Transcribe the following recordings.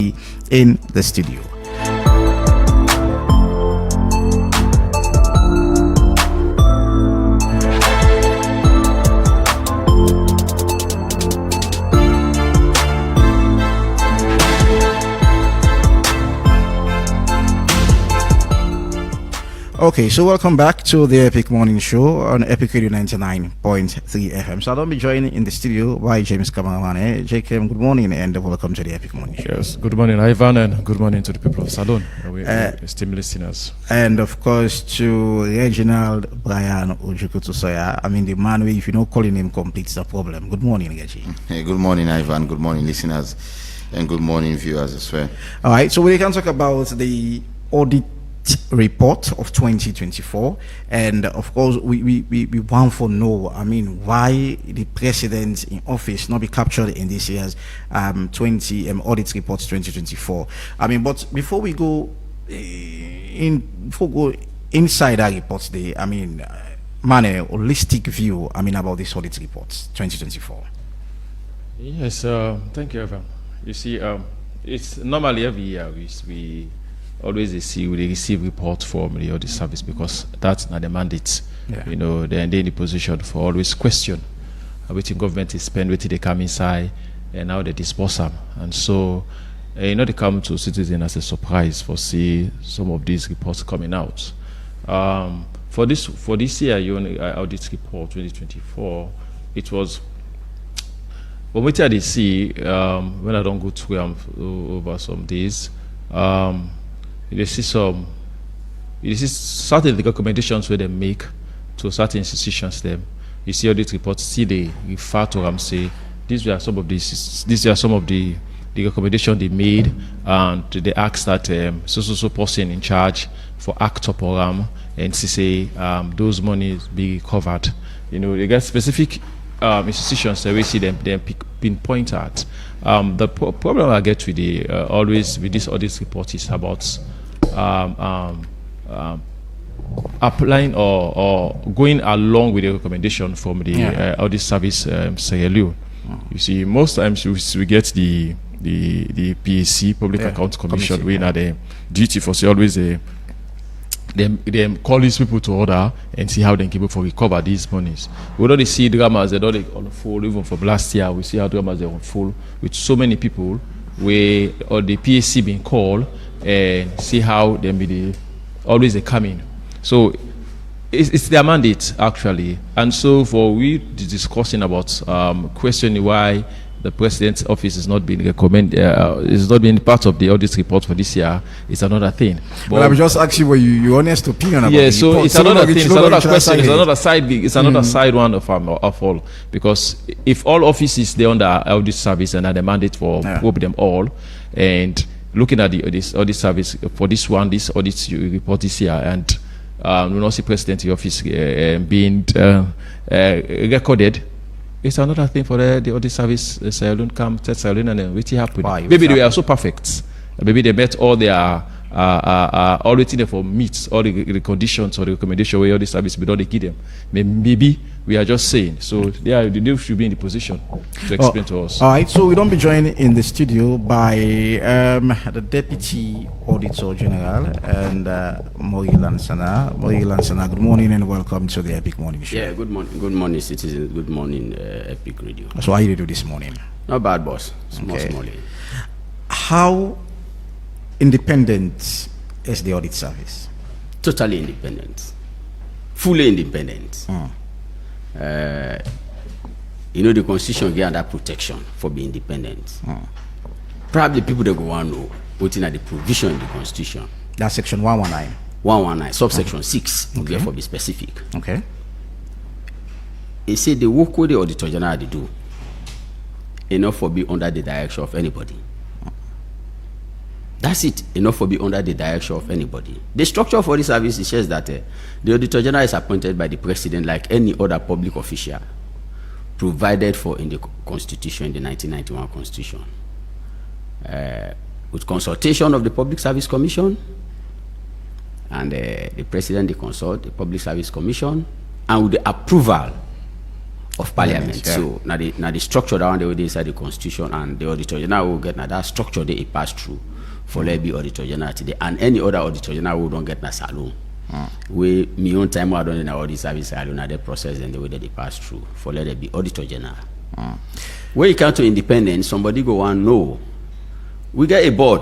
me in the studio. Okay, so welcome back to the Epic Morning Show on Epic Radio 99.3 FM. So I'll be joined in the studio by James Kamamane. JKM, good morning and welcome to the Epic Morning Show. Yes, good morning, Ivan, and good morning to the people of Salon, esteemed listeners. And of course to Reginald Brian Ojukutusoya. I mean, the man who, if you don't call him completes the problem. Good morning, Reggie. Hey, good morning, Ivan. Good morning, listeners. And good morning, viewers as well. All right, so we can talk about the audit report of 2024, and of course we want to know, I mean, why the president in office not be captured in this year's audit report 2024. I mean, but before we go inside that report, I mean, man, a holistic view, I mean, about this audit report 2024. Yes, thank you, Evan. You see, it's normally every year we always we receive report from the audit service, because that's not the mandate. Yeah. You know, they're in the position for always question which government is spend, which they come inside, and how they dispose them. And so, you know, they come to citizens as a surprise for see some of these reports coming out. For this year, audit report 2024, it was. But what I see when I don't go through over some days. You see certain recommendations where they make to certain institutions. Them, you see audit reports. See they refer to them. Say these are some of the recommendations they made, and they ask that so person in charge for act program and say those monies be covered. You know, they get specific institutions that we see them pinpoint at. The problem I get with always with this audit report is about applying or going along with the recommendation from the audit service Sierra Leone. You see, most times we get the PAC, Public Account Commission, we are the duty for always they call these people to order and see how they can for recover these monies. We don't see dramas that don't unfold. Even from last year, we see how dramas they unfold with so many people, where or the PAC being called and see how they be always they come in. So it's their mandate actually, and so for we discussing about questioning why the president's office is not being recommended, is not being part of the audit report for this year. It's another thing. But I'm just asking what your honest opinion about the report. It's another thing. It's another question. It's another side. It's another side one of all. Because if all offices they're under audit service and are the mandate for probe them all, and looking at this audit service for this audit report this year, and we not see president's office being recorded. It's another thing for the audit service. Salon come, test Salon, and then what happened? Maybe they are so perfect. Maybe they met all their all waiting for meets all the conditions or the recommendation where all the service but they give them. Maybe we are just saying. So they should be in the position to explain to us. All right. So we don't be joined in the studio by the Deputy Auditor General and Mori Lansana. Mori Lansana, good morning and welcome to the Epic Morning Show. Yeah, good morning. Good morning, citizens. Good morning, Epic Radio. So how you do this morning? Not bad, boss. Small. How independent is the audit service? Totally independent. Fully independent. You know, the Constitution gives that protection for being independent. Probably people that go on know what's in the provision in the Constitution. That's section 119. 119, subsection 6, okay. Therefore be specific. Okay. It said the work with the Auditor General they do enough for be under the direction of anybody. That's it. Enough for be under the direction of anybody. The structure for the service says that the Auditor General is appointed by the President like any other public official provided for in the Constitution, in the 1991 Constitution. With consultation of the Public Service Commission, and the President they consult the Public Service Commission, and with the approval of Parliament. Yeah. So now the structure that one they will inside the Constitution, and the Auditor General will get now that structure they pass through for let be Auditor General today, and any other Auditor General who don't get na salon. We me own time I don't in our audit service salon na the process and the way that they pass through for let it be Auditor General. When you come to independence, somebody go on no. We get a board.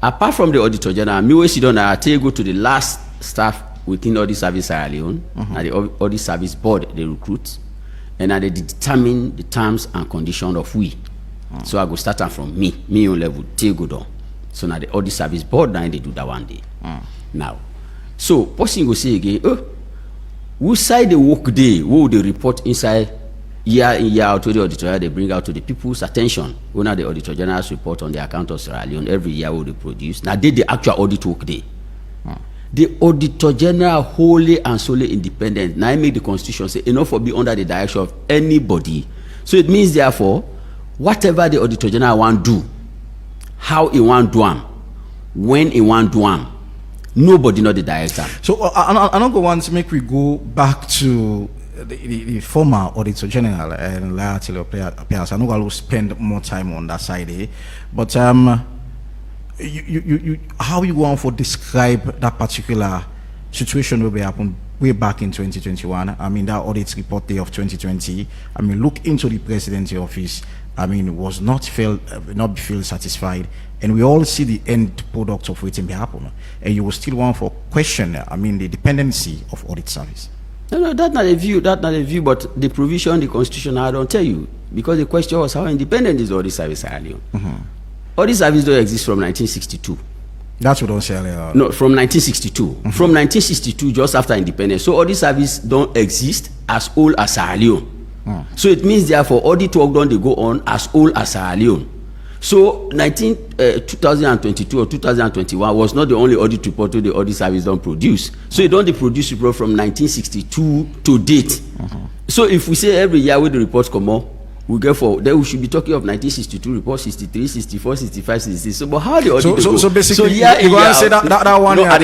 Apart from the Auditor General, me we sit down I take go to the last staff within Audit Service Sierra Leone, and the Audit Service Board they recruit, and they determine the terms and conditions of we. So I go start from me on level, take go down. So now the Audit Service Board now they do that one day. Now, so person go say again, who side the work day, who they report inside year in year out to the Auditor, they bring out to the people's attention. When the Auditor General's report on the account of Sierra Leone every year will they produce. Now they the actual audit work day. The Auditor General wholly and solely independent. Now I make the Constitution say enough for be under the direction of anybody. So it means therefore, whatever the Auditor General want do, how he want do them, when he want do them, nobody know the director. So I don't go want to make we go back to the former Auditor General and Pierce. I know I will spend more time on that side, but you how you want to describe that particular situation will be happened way back in 2021? I mean, that audit report day of 2020. I mean, look into the presidency office. I mean, was not feel satisfied, and we all see the end product of waiting be happen, and you will still want for question. I mean, the dependency of audit service. No, that's not a view. That's not a view. But the provision, the Constitution, I don't tell you, because the question was how independent is Audit Service Sierra Leone. Audit Service don't exist from 1962. That's what don't say. No, from 1962. From 1962, just after independence. So Audit Service don't exist as old as Sierra Leone. So it means therefore audit work don't they go on as old as Sierra Leone. So 2022 or 2021 was not the only audit report the Audit Service don't produce. So it don't they produce report from 1962 to date. So if we say every year when the reports come out, we get for then we should be talking of 1962 report, 63, 64, 65, 66. So but how the audit so basically so yeah, you want to say that one no, at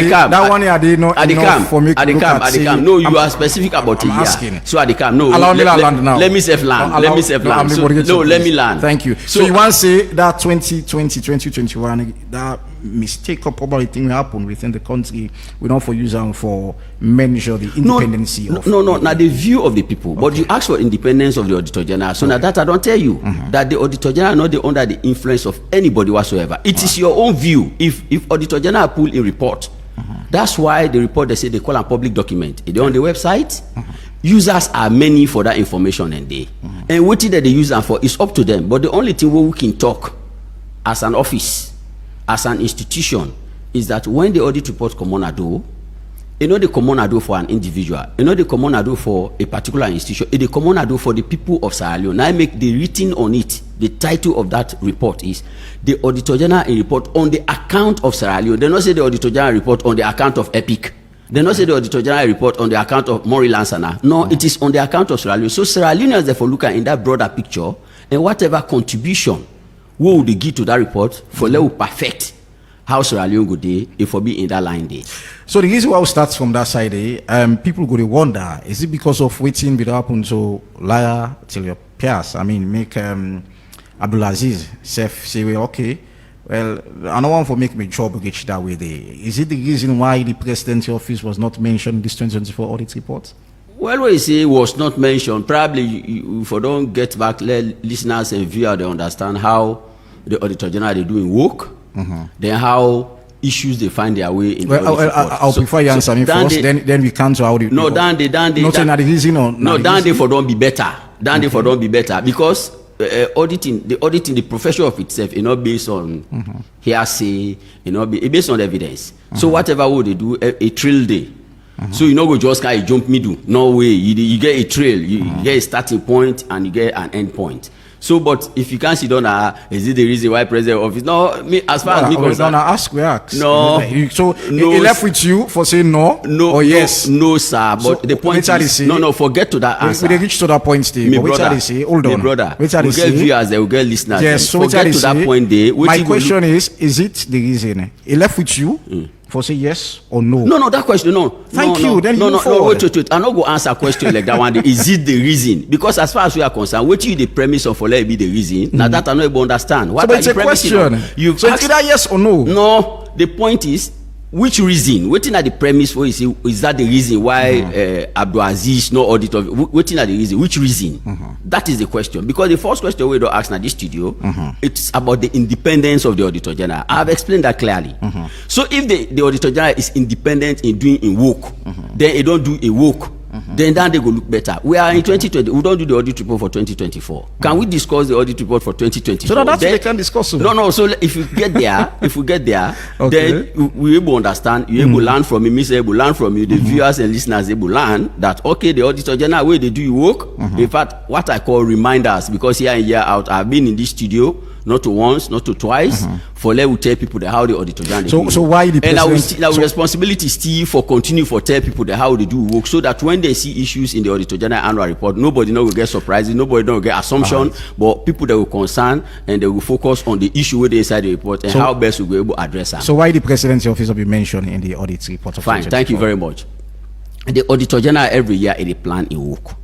the not enough for me to look at say, no, you are specific about it. Asking. So at the camp, no, allow me land now. Let me save land. Let me save land. No, let me land. Thank you. So you want to say that 2020, 2021, that mistake or probably thing happen within the country, we don't for use them for measure the independency of now the view of the people. But you ask for independence of the Auditor General. So now that I don't tell you that the Auditor General not the under the influence of anybody whatsoever. It is your own view. If Auditor General pull a report, that's why the report they say they call a public document. It's on the website. Users are many for that information and they and what that they use them for is up to them. But the only thing we can talk as an office, as an institution, is that when the audit report come on a do, you know the common ado for an individual, you know the common ado for a particular institution, the common ado for the people of Sierra Leone. Now I make the written on it, the title of that report is the Auditor General report on the account of Sierra Leone. They not say the Auditor General report on the account of Epic. They not say the Auditor General report on the account of Mori Lansana. No, it is on the account of Sierra Leone. So Sierra Leoneans therefore look at in that broader picture and whatever contribution what would they give to that report for let perfect how Sierra Leone go day if we be in that line day. So the reason why we start from that side, people go to wonder, is it because of waiting will happen to liar till your peers? I mean, make Abdulaziz say, well, okay, well, I don't want to make my job reach that way there. Is it the reason why the presidency office was not mentioned in this 2024 audit report? Well, what you say was not mentioned. Probably if I don't get back, let listeners and viewers they understand how the Auditor General they doing work, then how issues they find their way in. Well, I'll prefer you answer me first. Then we come to how the no, Dan they not saying that the reason or no, Dan they for don't be better. Dan they for don't be better because auditing the profession of itself, you know, based on hearsay, you know, based on evidence. So whatever would they do a trail day. So you know go just kind of jump middle. No way. You get a trail, you get a starting point and you get an end point. So, but if you can't sit down, is it the reason why president office? No, me as far as me concerned. We ask. No. So no, he left with you for saying no. No. Or yes. No, sir. But so, the point is, no. Forget to that answer. We reach to that point, Steve. Me brother, hold on. Me brother. We get viewers, they will get listeners. Yes. So forget to that point. My question is it the reason he left with you For say yes or no? No, that question, no. Thank no, you. Then no, move no, forward. wait. I'm not going to answer a question like that one. Is it the reason? Because as far as we are concerned, what is the premise of for let it be the reason? Now that I'm not able to understand. What So, but it's a question. You've So it's either yes or no. No, the point is, which reason? Waiting at the premise for is that the reason why Abdul Aziz no audit of waiting at the reason? Which reason? That is the question. Because the first question we don't ask in this studio, it's about the independence of the Auditor General. I have explained that clearly. So if the Auditor General is independent in doing a work, then he don't do a work. Then they go look better. We are in 2020. We don't do the audit report for 2024. Can we discuss the audit report for 2024? So that's what they can discuss. No. So if we get there, Okay. then we able to understand. You able to learn from me. Me say able to learn from you. The viewers and listeners able to learn that okay, the Auditor General way they do your work. In fact, what I call reminders, because year in year out, I've been in this studio. Not to once, not to twice. For let we tell people that how the Auditor General. So why the president? And our responsibility still for continue for tell people that how they do work, so that when they see issues in the Auditor General annual report, nobody will get surprises, nobody will get assumption, but people that will concern and they will focus on the issue with inside the report and how best we will be able to address them. So why the presidency office will be mentioned in the audit report of Fine, thank you very much. The Auditor General every year they plan a work.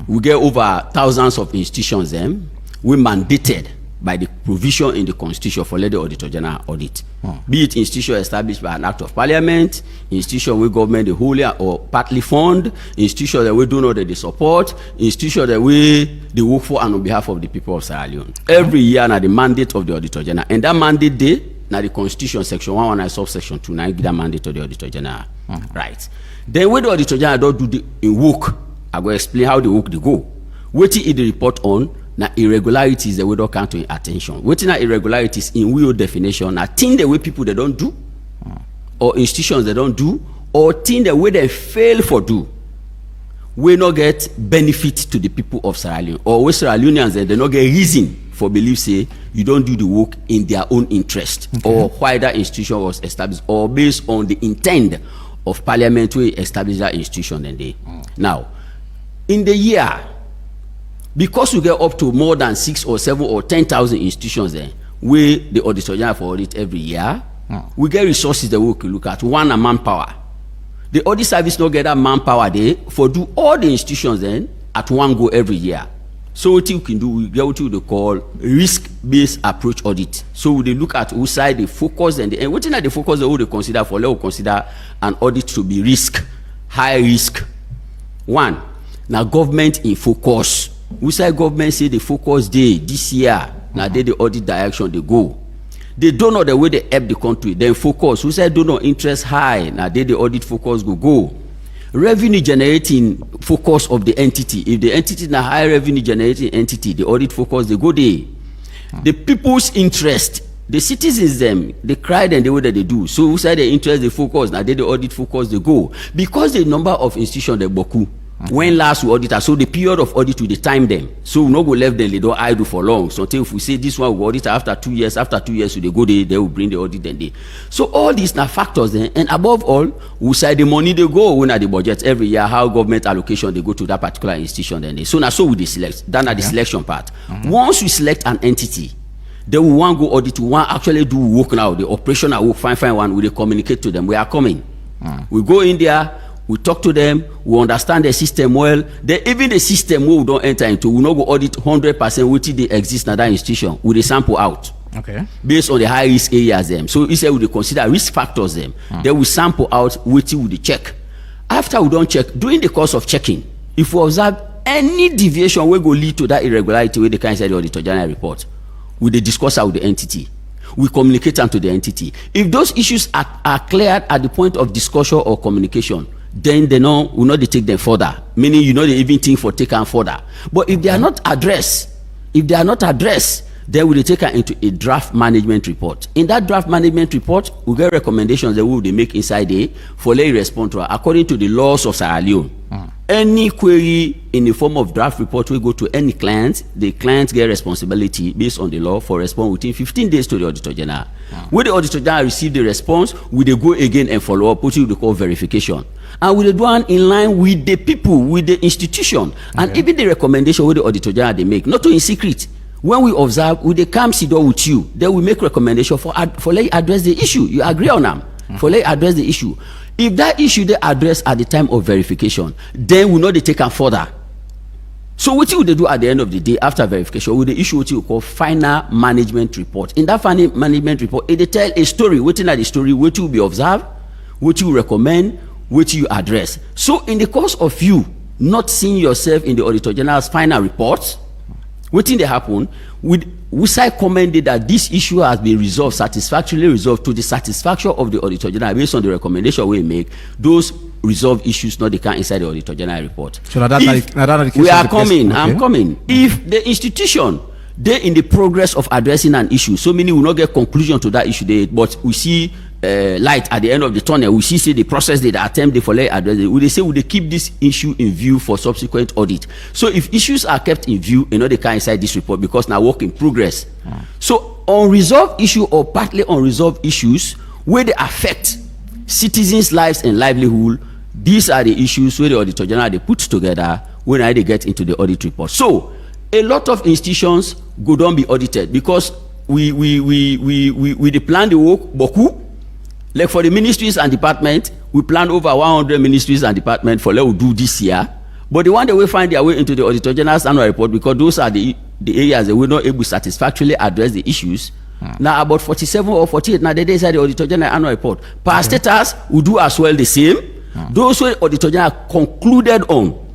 We get over thousands of institutions them. We mandated by the provision in the Constitution for let the Auditor General audit. Be it institution established by an act of parliament, institution where government the wholly or partly fund, institution that we do not they support, institution that we they work for and on behalf of the people of Sierra Leone. Every year now the mandate of the Auditor General. And that mandate day, now the Constitution section 119 subsection 2 now give that mandate to the Auditor General. Right. Then when the Auditor General don't do the in work, I go explain how the work they go. Waiting in the report on now irregularities that we don't come to attention. Waiting at irregularities in real definition, now thing the way people they don't do, or institutions they don't do, or thing the way they fail for do, we not get benefit to the people of Sierra Leone, or we Sierra Leoneans they not get reason for belief say you don't do the work in their own interest, or why that institution was established, or based on the intent of parliament to establish that institution. Then they now in the year. Because we get up to more than 6 or 7 or 10,000 institutions there, we the Auditor General for audit every year. We get resources that we can look at. One, a manpower. The audit service not get that manpower there for do all the institutions then at one go every year. So what you can do, we get what you call risk-based approach audit. So they look at whose side they focus and what in the focus they consider for let consider an audit to be high risk. One, now government in focus. We say government say the focus day this year, now they the audit direction they go. They don't know the way they help the country, then focus. We say don't know interest high, now they the audit focus go. Revenue generating focus of the entity. If the entity is a high revenue generating entity, the audit focus they go there. The people's interest, the citizens them, they cry and the way that they do. So we say the interest they focus, now they the audit focus they go. Because the number of institutions they boku. When last we audit, so the period of audit we time them. So we no go left them, they don't idle for long. So until if we say this one we audit after 2 years, so they go there, they will bring the audit then they. So all these now factors then, and above all, we say the money they go when at the budget every year, how government allocation they go to that particular institution then they. So now so we select, then at the selection part. Once we select an entity, then we want go audit, we want actually do work now, the operational work, fine one, we communicate to them, we are coming. We go in there, we talk to them, we understand the system well. Then even the system we don't enter into, we not go audit 100% what they exist in that institution. We sample out. Okay. Based on the high risk areas them. So instead we consider risk factors them. Then we sample out what we check. After we don't check, during the course of checking, if we observe any deviation we go lead to that irregularity where they can say the Auditor General report, we discuss out with the entity. We communicate them to the entity. If those issues are cleared at the point of discussion or communication, then they know will not take them further. Meaning you know they even think for taking further. But if they are not addressed, then we take her into a draft management report. In that draft management report, we get recommendations that we will make inside there for let respond to her according to the laws of Sierra Leone. Any query in the form of draft report will go to any client. The client get responsibility based on the law for response within 15 days to the Auditor General. When the Auditor General receive the response, we they go again and follow up, what we call verification. And we do one in line with the people, with the institution, and even the recommendation with the Auditor General they make, not in secret. When we observe, we they come sit down with you, then we make recommendation for let you address the issue. You agree on them. for let address the issue. If that issue they address at the time of verification, then we know they take them further. So what will they do at the end of the day after verification? Will they issue what you call final management report? In that final management report, they tell a story. What in the story, what will be observed, what you recommend, what you address. So in the course of you not seeing yourself in the Auditor General's final report, what thing they happen, we say commented that this issue has been resolved, satisfactorily resolved to the satisfaction of the Auditor General based on the recommendation we make. Those resolved issues not they can inside the Auditor General report. So we are coming. Okay. I'm coming. If the institution they in the progress of addressing an issue, so many will not get conclusion to that issue, but we see light at the end of the tunnel. We see the process they attempt they for address it. They say would they keep this issue in view for subsequent audit. So if issues are kept in view, you know they can inside this report because now work in progress. So unresolved issue or partly unresolved issues where they affect citizens' lives and livelihood, these are the issues where the Auditor General they put together when they get into the audit report. So a lot of institutions go don't be audited because we plan the work beaucoup. Like for the ministries and department, we plan over 100 ministries and department for let we do this year. But the one that will find their way into the Auditor General's annual report because those are the areas that we're not able to satisfactorily address the issues. Now about 47 or 48 now they inside the Auditor General annual report. Per status we do as well the same. Those who Auditor General concluded on.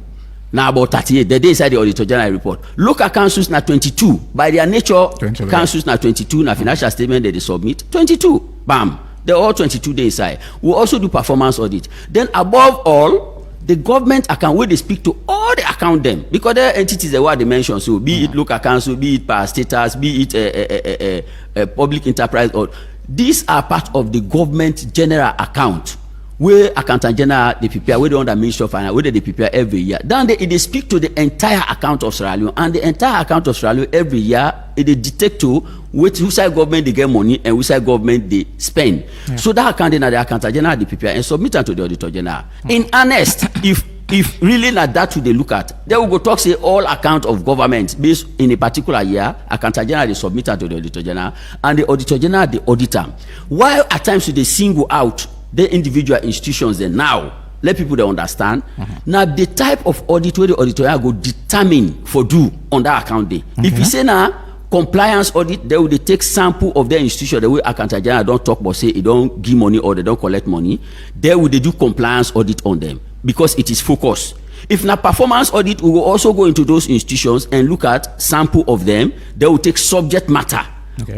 Now about 38, the day inside the Auditor General report. Local councils now 22. By their nature, councils now 22. Now financial statement that they submit 22. Bam. They're all 22 days inside. We also do performance audit. Then above all, the government account where they speak to all the account them because there are entities that what they mentioned. So be it local council, be it per status, be it a public enterprise, or these are part of the government general account. Where accountant general they prepare, where they under Ministry of Finance, where they prepare every year. Then they speak to the entire account of Sierra Leone, and the entire account of Sierra Leone every year they detect to which side government they get money and which side government they spend. So that account the accountant general they prepare and submit it to the Auditor General. In earnest, if really not that they look at, they will go talk say all account of government based in a particular year, accountant general they submit it to the Auditor General, and the Auditor General they audit them. While at times they single out the individual institutions then now let people they understand now the type of audit where the auditor go determine for do on that account day. If you say now compliance audit, they will take sample of the institution the way accountant general don't talk but say it don't give money or they don't collect money, they will do compliance audit on them because it is focused. If na performance audit, we will also go into those institutions and look at sample of them. They will take subject matter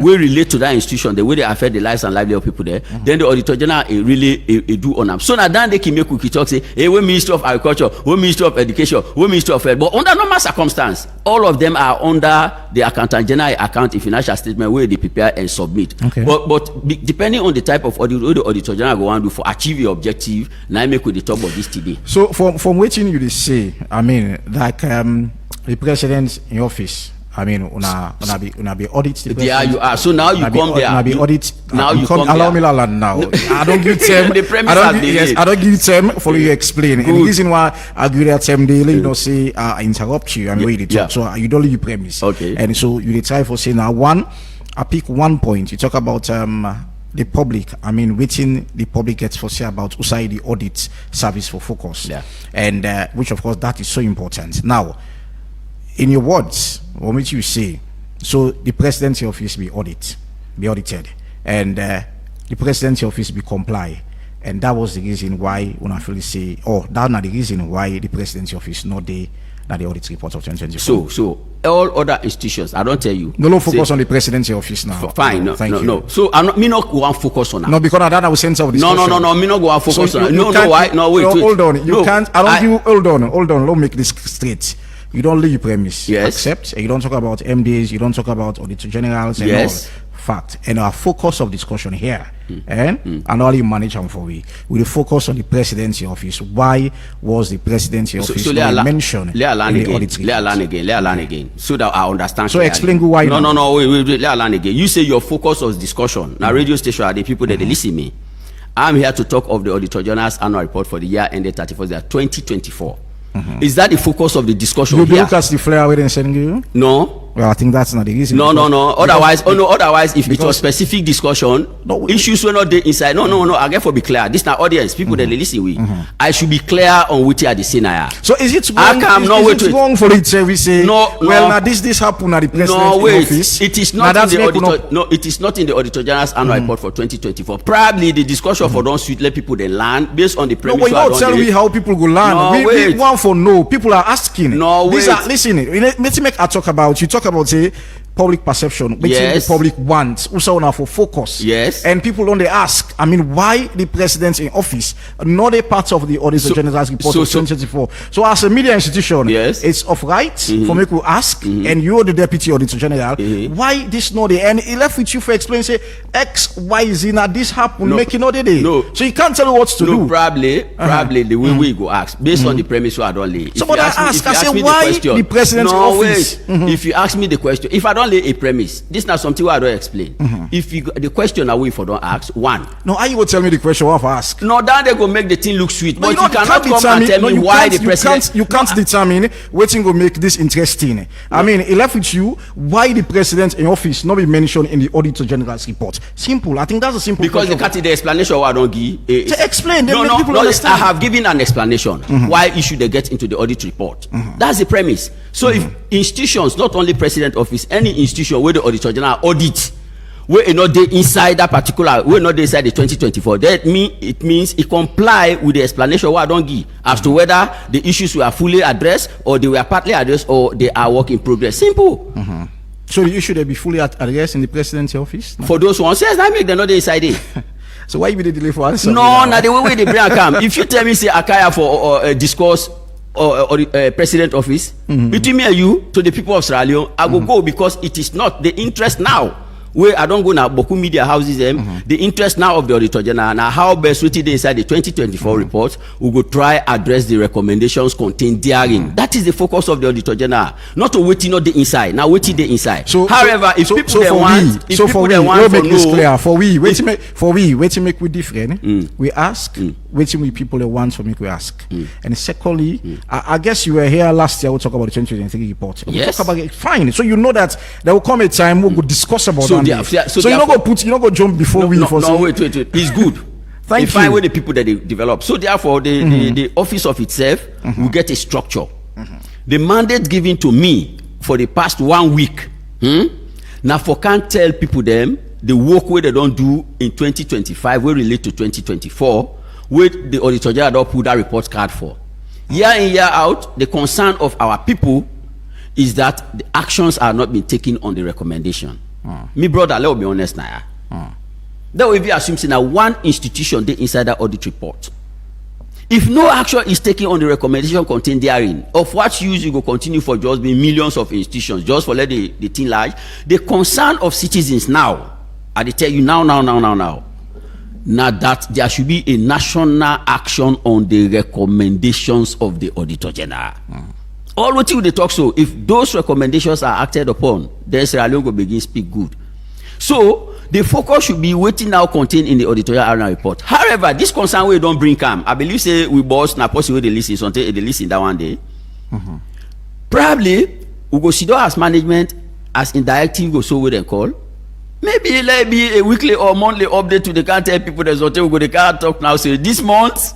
we relate to that institution, the way they affect the lives and livelihood of people there. Then the Auditor General really do on them. So now then they can make cookie talk say, hey, we Ministry of Agriculture, we Ministry of Education, we Ministry of Health. But under normal circumstance, all of them are under the Accountant General account in financial statement where they prepare and submit. But depending on the type of audit, the Auditor General go on do for achieve your objective, now make with the talk about this today. So from what you say, I mean, like the president in office, I mean, una be audit. There you are. So now you come there. Una be audit. Now you come allow me land now. I don't give them. The premise I don't give them for you explain. And the reason why I agree that them daily, you know, say I interrupt you and read it. So you don't leave premise. Okay. And so you try for say now one. I pick one point. You talk about the public. I mean, waiting the public gets for say about USAID the audit service for focus. And which of course that is so important. Now, in your words, what which you say, so the presidency office be audited, and the presidency office be comply, and that was the reason why when I feel say, oh, that's not the reason why the presidency office not the audit report of 2024. So all other institutions, I don't tell you. No focus on the presidency office now. Fine, no. So me not go and focus on that. No, because I don't have a sense of discussion. No. Me not go and focus so on that. No, why? No, wait. Hold on. You can't. I don't give. Hold on. Let me make this straight. You don't leave premise. Accept. You don't talk about MDs. You don't talk about auditor generals and all. Fact. And our focus of discussion here, and all you manage them for we will focus on the presidency office. Why was the presidency office mentioned in the audit report? Let learn again, so that I understand. So explain why. No. Wait. Let learn again. You say your focus was discussion. Now radio station are the people that they listen me. I'm here to talk of the Auditor General's annual report for the year ended 31st 2024. Is that the focus of the discussion? You look at the flyer where they sending you? No. Well, I think that's not the reason. No. Otherwise, if it was specific discussion, issues were not there inside. No. I get for be clear. This now audience, people that they listen with. I should be clear on what are the scenario. So is it wrong? Is it wrong for it? We say well, now this happened at the president's office. It is not in the auditor. No, it is not in the Auditor General's annual report for 2024. Probably the discussion for don't suit let people they learn based on the premise. No, but you don't tell me how people go learn. We want for no. People are asking. No, these are listening. Let's make a talk about. You talk about say public perception, which the public wants. Also now for focus. Yes. And people don't they ask. I mean, why the president in office? Not a part of the Auditor General's report of 2024. So as a media institution, it's of right for me to ask, and you're the Deputy Auditor General. Why this not the and he left with you for explaining say X, Y, Z. Now this happened, making all the day. No. So you can't tell me what to do. Probably the way we go ask based on the premise I don't lay. So but I ask, I say why the president's office? If you ask me the question, if I don't lay a premise, this is not something I don't explain. If you the question away for don't ask one. No, how you will tell me the question what I ask? No, then they go make the thing look sweet. But you cannot come and tell me why the president. You can't determine what thing will make this interesting. I mean, it left with you why the president in office not be mentioned in the Auditor General's report. Simple. I think that's a simple because question. Because the explanation why I don't give. To explain, then make people understand. I have given an explanation why issue they get into the audit report. That's the premise. So if institutions, not only president office, any institution where the Auditor General audit, where not they inside that particular, where not they inside the 2024, that it means it comply with the explanation what I don't give as to whether the issues were fully addressed or they were partly addressed or they are work in progress. Simple. So the issue they be fully addressed in the presidency office? For those ones, yes, that make them not they inside it. So why you be the delay for answer? No, the way they bring come. If you tell me say Akaya for discourse or president office between me and you to the people of Sierra Leone, I will go because it is not the interest now. Where I don't go now, Boku media houses them. The interest now of the Auditor General now how best written inside the 2024 report we go try address the recommendations contained therein. That is the focus of the Auditor General, not to waiting not the inside. Now waiting the inside. So, however, if people they want, if people they want make this clear for we wait make we different. We ask waiting with people they want for make we ask. And secondly, I guess you were here last year. We'll talk about the 2023 report. We'll talk about it. Fine. So you know that there will come a time we'll discuss about that. So you're not go jump before we for wait. It's good. Thank you. Find where the people that they develop. So therefore, the office of itself will get a structure. The mandate given to me for the past 1 week. Now for can't tell people them the work where they don't do in 2025 will relate to 2024 where the Auditor General don't put that report card for. Year in year out, the concern of our people is that the actions are not being taken on the recommendation. Me brother, let me be honest now. That will be assumed now one institution they inside that audit report. If no action is taken on the recommendation contained therein, of what use you go continue for just being millions of institutions just for let the thing large. The concern of citizens now, I tell you now that there should be a national action on the recommendations of the Auditor General. All what you they talk so if those recommendations are acted upon, then Sierra Leone will begin speak good. So the focus should be waiting now contained in the editorial annual report. However, this concern we don't bring come. I believe say we boss na possible they listen something they listen that one day. Probably we go sit down as management as indirective go so we they call. Maybe let be a weekly or monthly update to the can't tell people there's something we go they can't talk now say this month.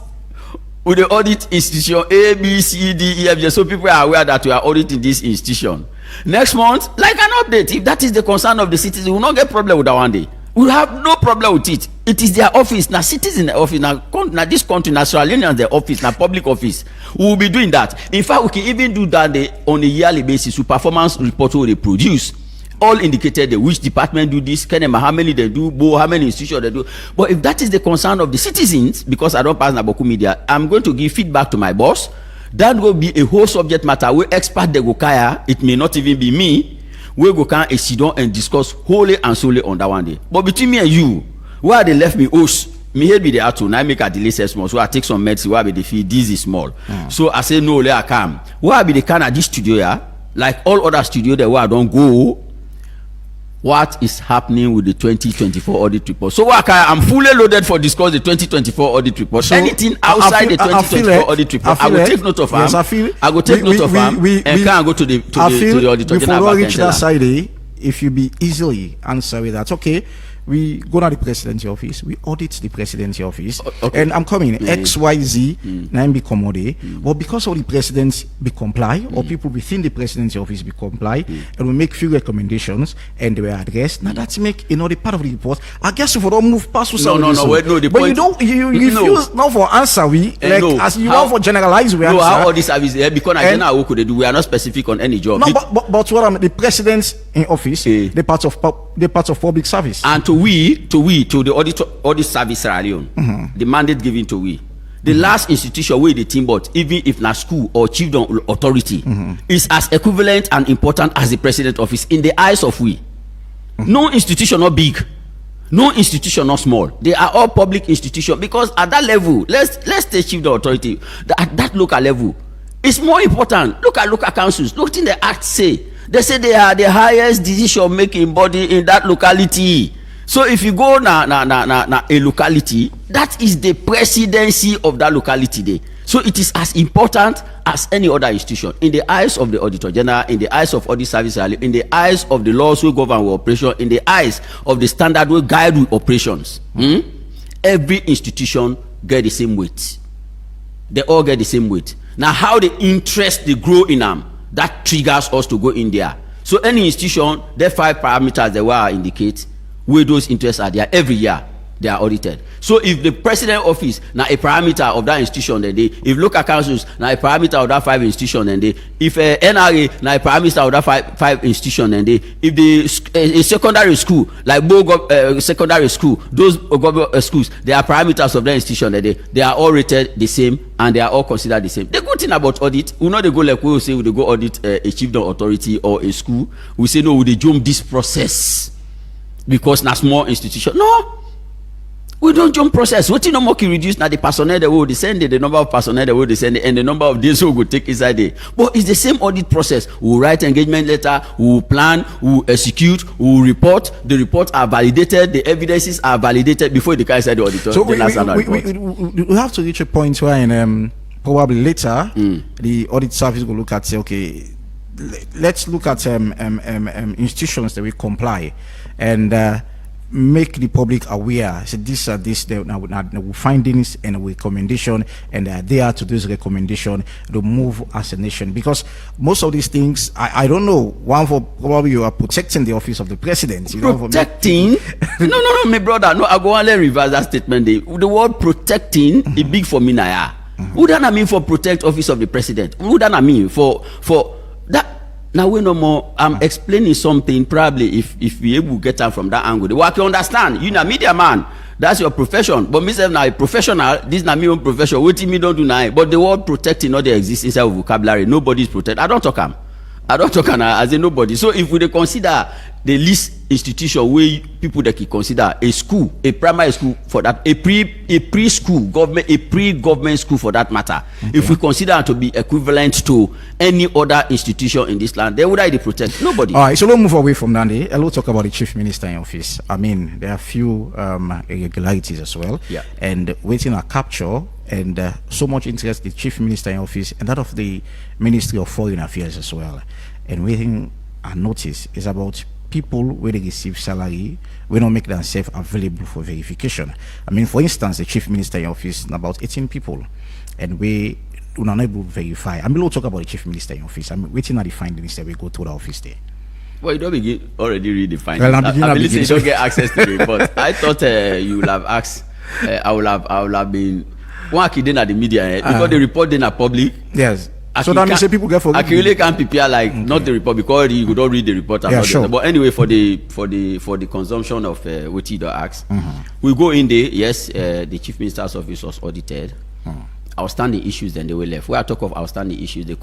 With the audit institution A, B, C, D, E, F, G, so people are aware that we are auditing this institution. Next month, like an update, if that is the concern of the citizens, we will not get problem with that one day. We will have no problem with it. It is their office, now citizen office, now this country, now Australian their office, now public office. We will be doing that. In fact, we can even do that on a yearly basis with performance report they produce. All indicated which department do this, how many they do, how many institutions they do. But if that is the concern of the citizens, because I don't pass Naboku media, I'm going to give feedback to my boss. That will be a whole subject matter where expert they go kaya. It may not even be me. We go can sit down and discuss wholly and solely on that one day. But between me and you, where they left me host, me head be there too. Now I make a delay small, so I take some medicine. Where be the fee? This is small. So I say no, let I come. Where be the kind of this studio here? Like all other studio that where I don't go. what is happening with the 2024 audit report. So I'm fully loaded for discuss the 2024 audit report. So anything outside the 2024 audit report, I will take note of. Yes, I will take note of them and can go to the auditor general. Before we reach that side, if you be easily answer with that, okay. We go to the presidency office, we audit the presidency office, and I'm coming, XYZ, now be commode, but because of the president be comply, or people within the presidency office be comply, and we make few recommendations, and they were addressed. Now that's make, the part of the report, I guess if we don't move past no, the but point, you refuse now for answer, as you want for generalize, we answer. How all this service, because general work they do, we are not specific on any job. No, but what the presidents in office, the parts of public service. And to the audit service Sierra Leone, the mandate given to we. The last institution where the team bought, even if not school or chiefdom authority, is as equivalent and important as the president office in the eyes of we. No institution not big, no institution not small. They are all public institutions because at that level, let's take chiefdom authority. At that local level, it's more important. Look at local councils. Look in the act say. They say they are the highest decision making body in that locality. So if you go na a locality, that is the presidency of that locality there. So it is as important as any other institution in the eyes of the auditor general, in the eyes of audit service, in the eyes of the laws who govern our operation, in the eyes of the standard who guide our operations. Every institution get the same weight. They all get the same weight. Now how the interest they grow in them, that triggers us to go in there. So any institution, there 5 parameters that will indicate where those interests are there. Every year they are audited. So if the president office now a parameter of that institution, then if local councils now a parameter of that 5 institution, then if NRA now a parameter of that 5 institution, then if the a secondary school like secondary school, those schools, they are parameters of that institution, then they are all rated the same and they are all considered the same. The good thing about audit, we know they go like we will say we go audit a chiefdom authority or a school. We say no, we jump this process because na small institution. No. We don't jump process. What you know more can reduce now the personnel that will descend, the number of personnel that will descend, and the number of days we will take inside there. But it's the same audit process. We will write engagement letter, we will plan, we will execute, we will report. The reports are validated, the evidences are validated before the guy inside the auditor. So we have to reach a point where probably later the audit service will look at say, okay, let's look at institutions that will comply and make the public aware. So these are the findings and recommendation, and they are there to those recommendation to move as a nation. Because most of these things, I don't know. One for probably you are protecting the office of the president. Protecting? No, my brother. No, I go and reverse that statement. The word protecting is big for me now. Who does I mean for protect office of the president? Who does I mean for that? Now we no more. I'm explaining something. Probably if we able to get out from that angle, what you understand? You know, media man. That's your profession. But myself now a professional. This is not my own profession. What me don't do now. But the word protecting not they exist inside of vocabulary. Nobody's protect. I don't talk as a nobody. So if we consider the least institution where people that can consider a school, a primary school for that, a preschool government, a pre-government school for that matter, if we consider to be equivalent to any other institution in this land, they would either protect nobody. All right, so let's move away from that. Let's talk about the chief minister in office. I mean, there are a few irregularities as well, and waiting a capture. And so much interest the chief minister in office and that of the Ministry of Foreign Affairs as well. And waiting I notice is about people where they receive salary, we don't make themselves available for verification. I mean, for instance, the chief minister in office about 18 people, and we are not able to verify. I mean, we'll talk about the chief minister in office. I'm waiting at the findings that we go to the office there. Well, you don't begin already read the findings. Well, I believe you don't get access to the report. I thought you would have asked. I would have been. One kid at the media because the report then are public. Yes. So that means people get forgiven. I really can't prepare not the report because you could not read the report. Sure. But anyway, for the consumption of what you asked, we go in there. Yes, the chief minister's office was audited. Outstanding issues, then they were left. Where I talk of outstanding issues, the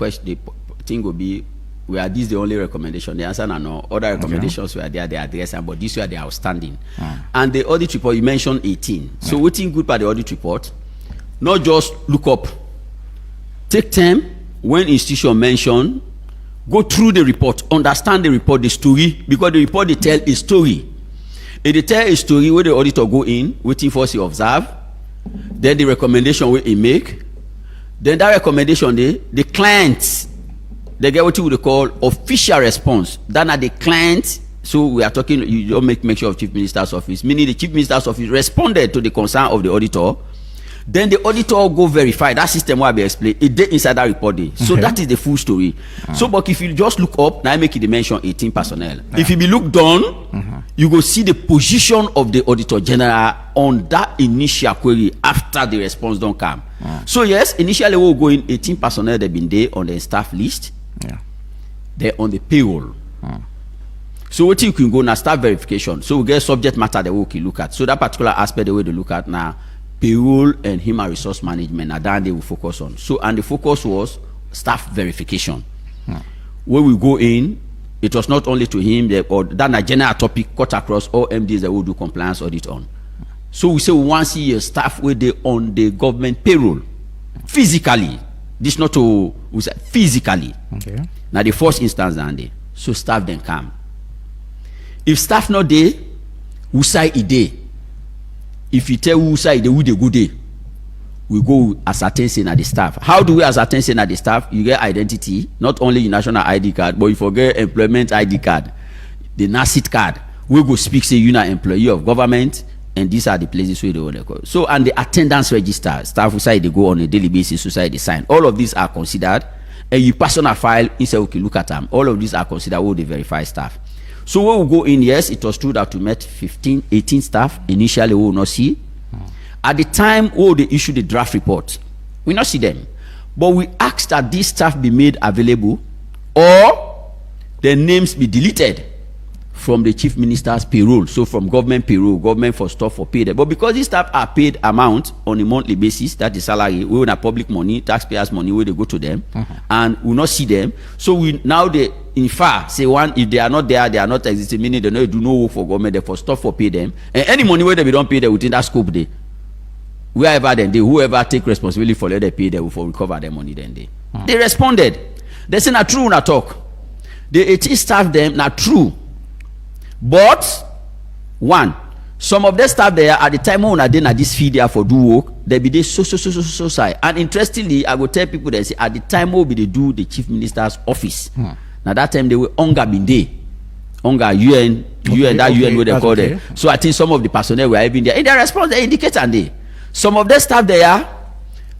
thing will be, were these the only recommendation? The answer is no. Other recommendations were there, they address, but these were the outstanding. And the audit report, you mentioned 18. So what thing good by the audit report? Not just look up. Take time when institution mention go through the report, understand the report, the story, because the report they tell a story. If they tell a story where the auditor go in, waiting for he observe, then the recommendation where he make, then that recommendation the clients, they get what you would call official response. Then at the client, so we are talking, you don't make mention of Chief Minister's office, meaning the Chief Minister's office responded to the concern of the auditor. Then the auditor go verify that system will be explained. It did inside that report day. So that is the full story. So, but if you just look up, now I make it dimension 18 personnel. If you be look down, you go see the position of the Auditor General on that initial query after the response don't come. So yes, initially we'll go in 18 personnel they've been there on the staff list. They're on the payroll. So what you can go now staff verification. So we get subject matter that we can look at. So that particular aspect the way to look at now. Payroll and human resource management are that they will focus on. So, and the focus was staff verification. When we go in, it was not only to him or that general topic cut across all MDs that will do compliance audit on. So we say we want to see your staff where they on the government payroll physically. This not to we say physically. Okay. Now the first instance and they so staff then come. If staff not there, we say it day. If you tell who side they would a good day, we go ascertain saying at the staff. How do we ascertain saying at the staff? You get identity, not only your national ID card, but you forget employment ID card, the NACIT card. We go speak say you're an employee of government, and these are the places where they want to go. So, and the attendance register, staff who side they go on a daily basis, who side they sign. All of these are considered, and you personal file instead we can look at them. All of these are considered what they verify staff. So when we go in, yes, it was true that we met 15, 18 staff. Initially, we will not see. At the time, they issue the draft report, we not see them. But we asked that these staff be made available or their names be deleted from the Chief Minister's payroll. So from government payroll, government for stuff for paid. But because these staff are paid amount on a monthly basis, that is salary, we own a public money, taxpayers' money, where they go to them, and we not see them. So we now they infer, say one, if they are not there, they are not existing, meaning they don't do no work for government, they for stuff for pay them. And any money where they don't pay them within that scope they. Wherever then they, whoever take responsibility for let they pay them for recover their money then they. They responded. They say not true, not talk. The 18 staff them, not true. But one, some of the staff there at the time when I did at this feed there for do work, they be there so side. And interestingly, I will tell people that say at the time when they do the Chief Minister's office. Now that time they were hunger been there. Hunger UN where they call them. So I think some of the personnel were even there. In their response, they indicate and they. Some of the staff there,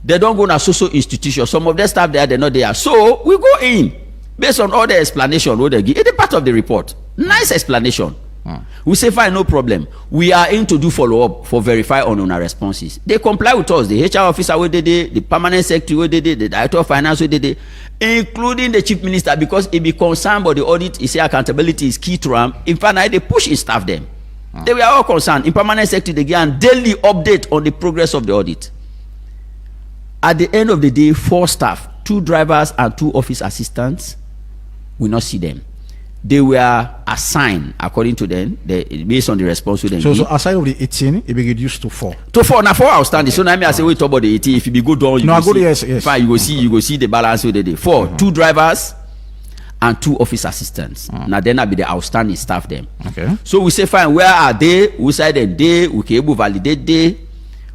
they don't go to social institution. Some of the staff there, they're not there. So we go in based on all the explanation what they give. It's a part of the report. Nice explanation. We say fine, no problem. We are in to do follow-up for verify on our responses. They comply with us. The HR officer what they did, the permanent secretary what they did, the director of finance what they did, including the chief minister, because it be concerned about the audit. He say accountability is key to them. In fact, they push his staff them. They were all concerned. In permanent secretary, they get a daily update on the progress of the audit. At the end of the day, 4 staff, 2 drivers and 2 office assistants, we not see them. They were assigned according to them, based on the response to them. So aside of the 18, it be reduced to 4. To 4 now 4 outstanding. So now I say we talk about the 18. If you be good down, you go yes. Fine, you go see the balance with the day. 4, 2 drivers and 2 office assistants. Now then I be the outstanding staff them. Okay. So we say fine, where are they? We say them they, we can able validate they.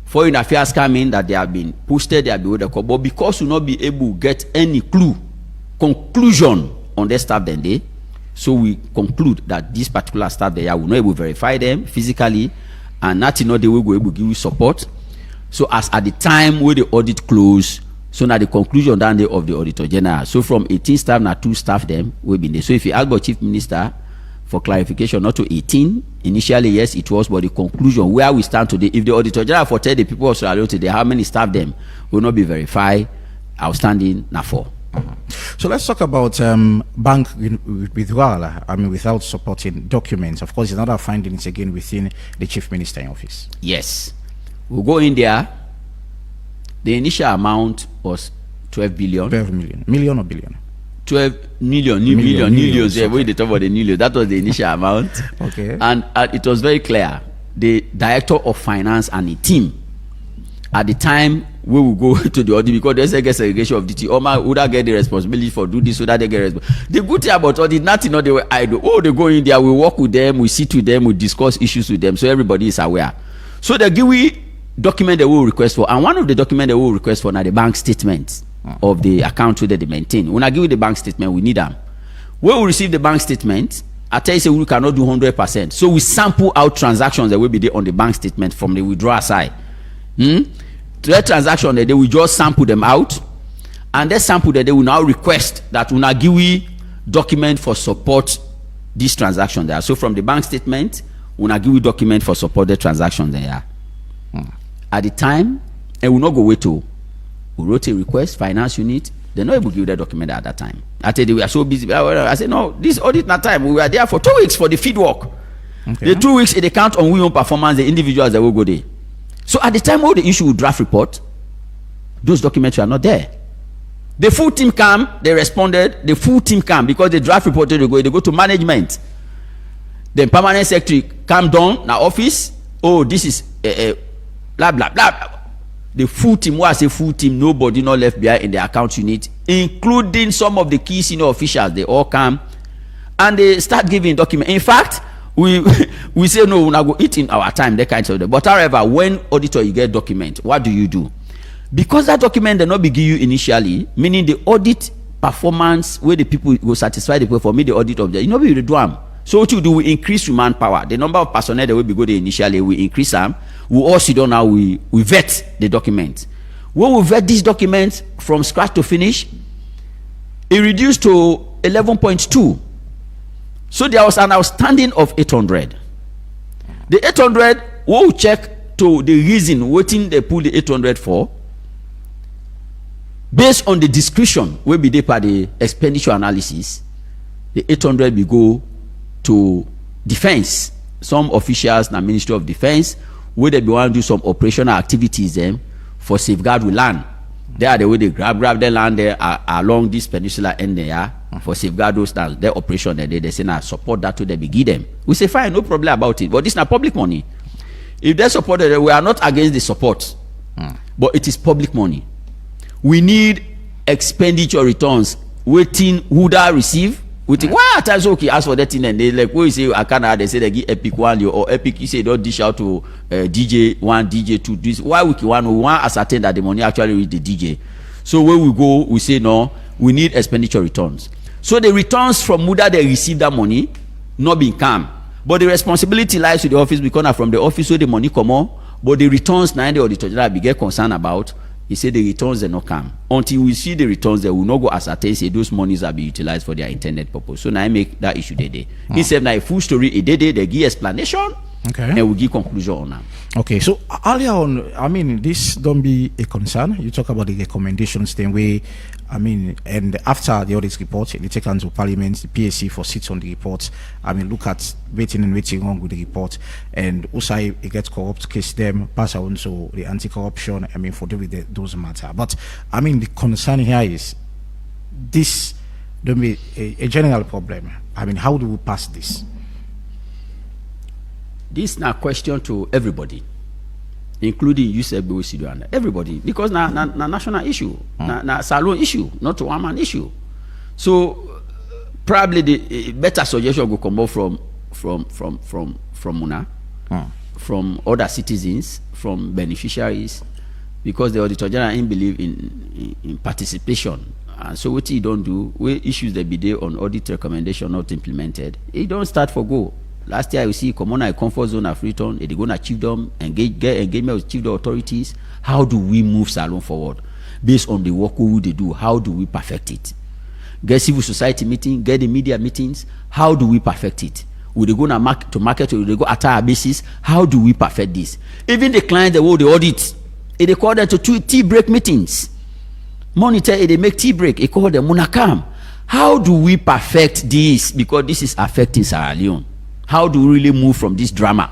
Foreign affairs come in that they have been posted, they have been with the call. But because we not be able to get any conclusion on their staff then they. So we conclude that this particular staff there will not able to verify them physically, and nothing they will go able to give you support. So as at the time where the audit close, so now the conclusion down there of the Auditor General. So from 18 staff now 2 staff them will be there. So if you ask about Chief Minister for clarification, not to 18 initially, yes it was, but the conclusion where we stand today, if the Auditor General for tell the people of Sierra Leone today how many staff them will not be verified, outstanding now 4. So let's talk about bank withdrawal. I mean, without supporting documents. Of course, another findings again within the Chief Minister in office. Yes, we'll go in there. The initial amount was 12 billion. 12 million. Million or billion? 12 million. Millions. Yeah, we talk about the million. That was the initial amount. Okay. And it was very clear. The Director of Finance and the team at the time we will go to the audit because there's a segregation of duty. Oma would get the responsibility for do this so that they get the good thing about audit, nothing not they were idle. Oh, they go in there, we work with them, we sit with them, we discuss issues with them, so everybody is aware. So they give we document they will request for, and one of the documents they will request for now the bank statement of the account that they maintain. When I give you the bank statement, we need them. When we receive the bank statement, I tell you say we cannot do 100%. So we sample out transactions that will be there on the bank statement from the withdrawal side. To that transaction that they will just sample them out, and that sample that they will now request that we now give we document for support this transaction there. So from the bank statement, we now give we document for support the transaction there. At the time, and we not go wait to. We wrote a request, finance unit. They're not able to give that document at that time. I said we are so busy. I said no, this audit not time. We were there for 2 weeks for the feed work. Okay. The 2 weeks they count on we own performance. The individuals that will go there. So at the time all the issue with draft report, those documents are not there. The full team came, they responded. The full team came because the draft report they go to management. Then permanent secretary come down now office. Oh, this is blah blah blah. The full team, when I say full team, nobody not left behind in the account unit, including some of the key senior officials. They all come and they start giving documents. In fact, we say no, we're not go eat in our time, that kind of thing. But however, when auditor you get document, what do? Because that document they not be give you initially, meaning the audit performance where the people go satisfy the people for me the audit object, you know we do them. So what you do, we increase manpower. The number of personnel that will be good initially, we increase them. We also do now we vet the document. When we vet this document from scratch to finish, it reduced to 11.2. So there was an outstanding of 800. The 800, we will check to the reason waiting they pull the 800 for. Based on the description will be there by the expenditure analysis, the 800 will go to defense. Some officials na Ministry of Defense where they be want to do some operational activities for safeguard with land. They are the way they grab the land there along this peninsula end there for safeguard those lands. Their operation they say now support that to they be give them. We say fine, no problem about it. But this is not public money. If they support it, we are not against the support. But it is public money. We need expenditure returns. Waiting who that receive. We think why at times okay ask for that thing and they like what you say I can't they say they give Epic one or Epic you say don't dish out to DJ 1 DJ 2 this why we want ascertain that the money actually reach the DJ. So when we go we say no, we need expenditure returns. So the returns from Muda they receive that money not being calm, but the responsibility lies to the office because from the office where the money come on, but the returns now the auditor general be get concerned about. He said the returns they not come until we see the returns. They will not go ascertain say those monies are be utilized for their intended purpose. So now I make that issue day. Instead now a full story a day they give explanation. Okay. And we give conclusion on them. Okay, so earlier on, I mean, this don't be a concern. You talk about the recommendations, then we, I mean, and after the audit report, they take on to Parliament, the PSC for sits on the report. I mean, look at waiting wrong with the report, and also it gets corrupt case them pass on to the anti-corruption. I mean, for deal with those matter. But I mean, the concern here is this don't be a general problem. I mean, how do we pass this? This is now a question to everybody, including USAB, and everybody, because now national issue, na salon issue, not a one-man issue. So probably the better suggestion will come out from Muna, from other citizens, from beneficiaries, because the auditor general believe in participation. And so what he don't do, where issues that be there on audit recommendation not implemented, it don't start for go. Last year, you see, Komon-Tok comfort zone of return, they go to achieve them, get engagement with chief authorities. How do we move Salon forward? Based on the work we do, how do we perfect it? Get civil society meeting, get the media meetings, how do we perfect it? Will they go to market or will they go at our basis? How do we perfect this? Even the clients that will the audit, they call them to tea break meetings. Monitor, they make tea break, they call them Munakam. How do we perfect this? Because this is affecting Sierra Leone. How do we really move from this drama?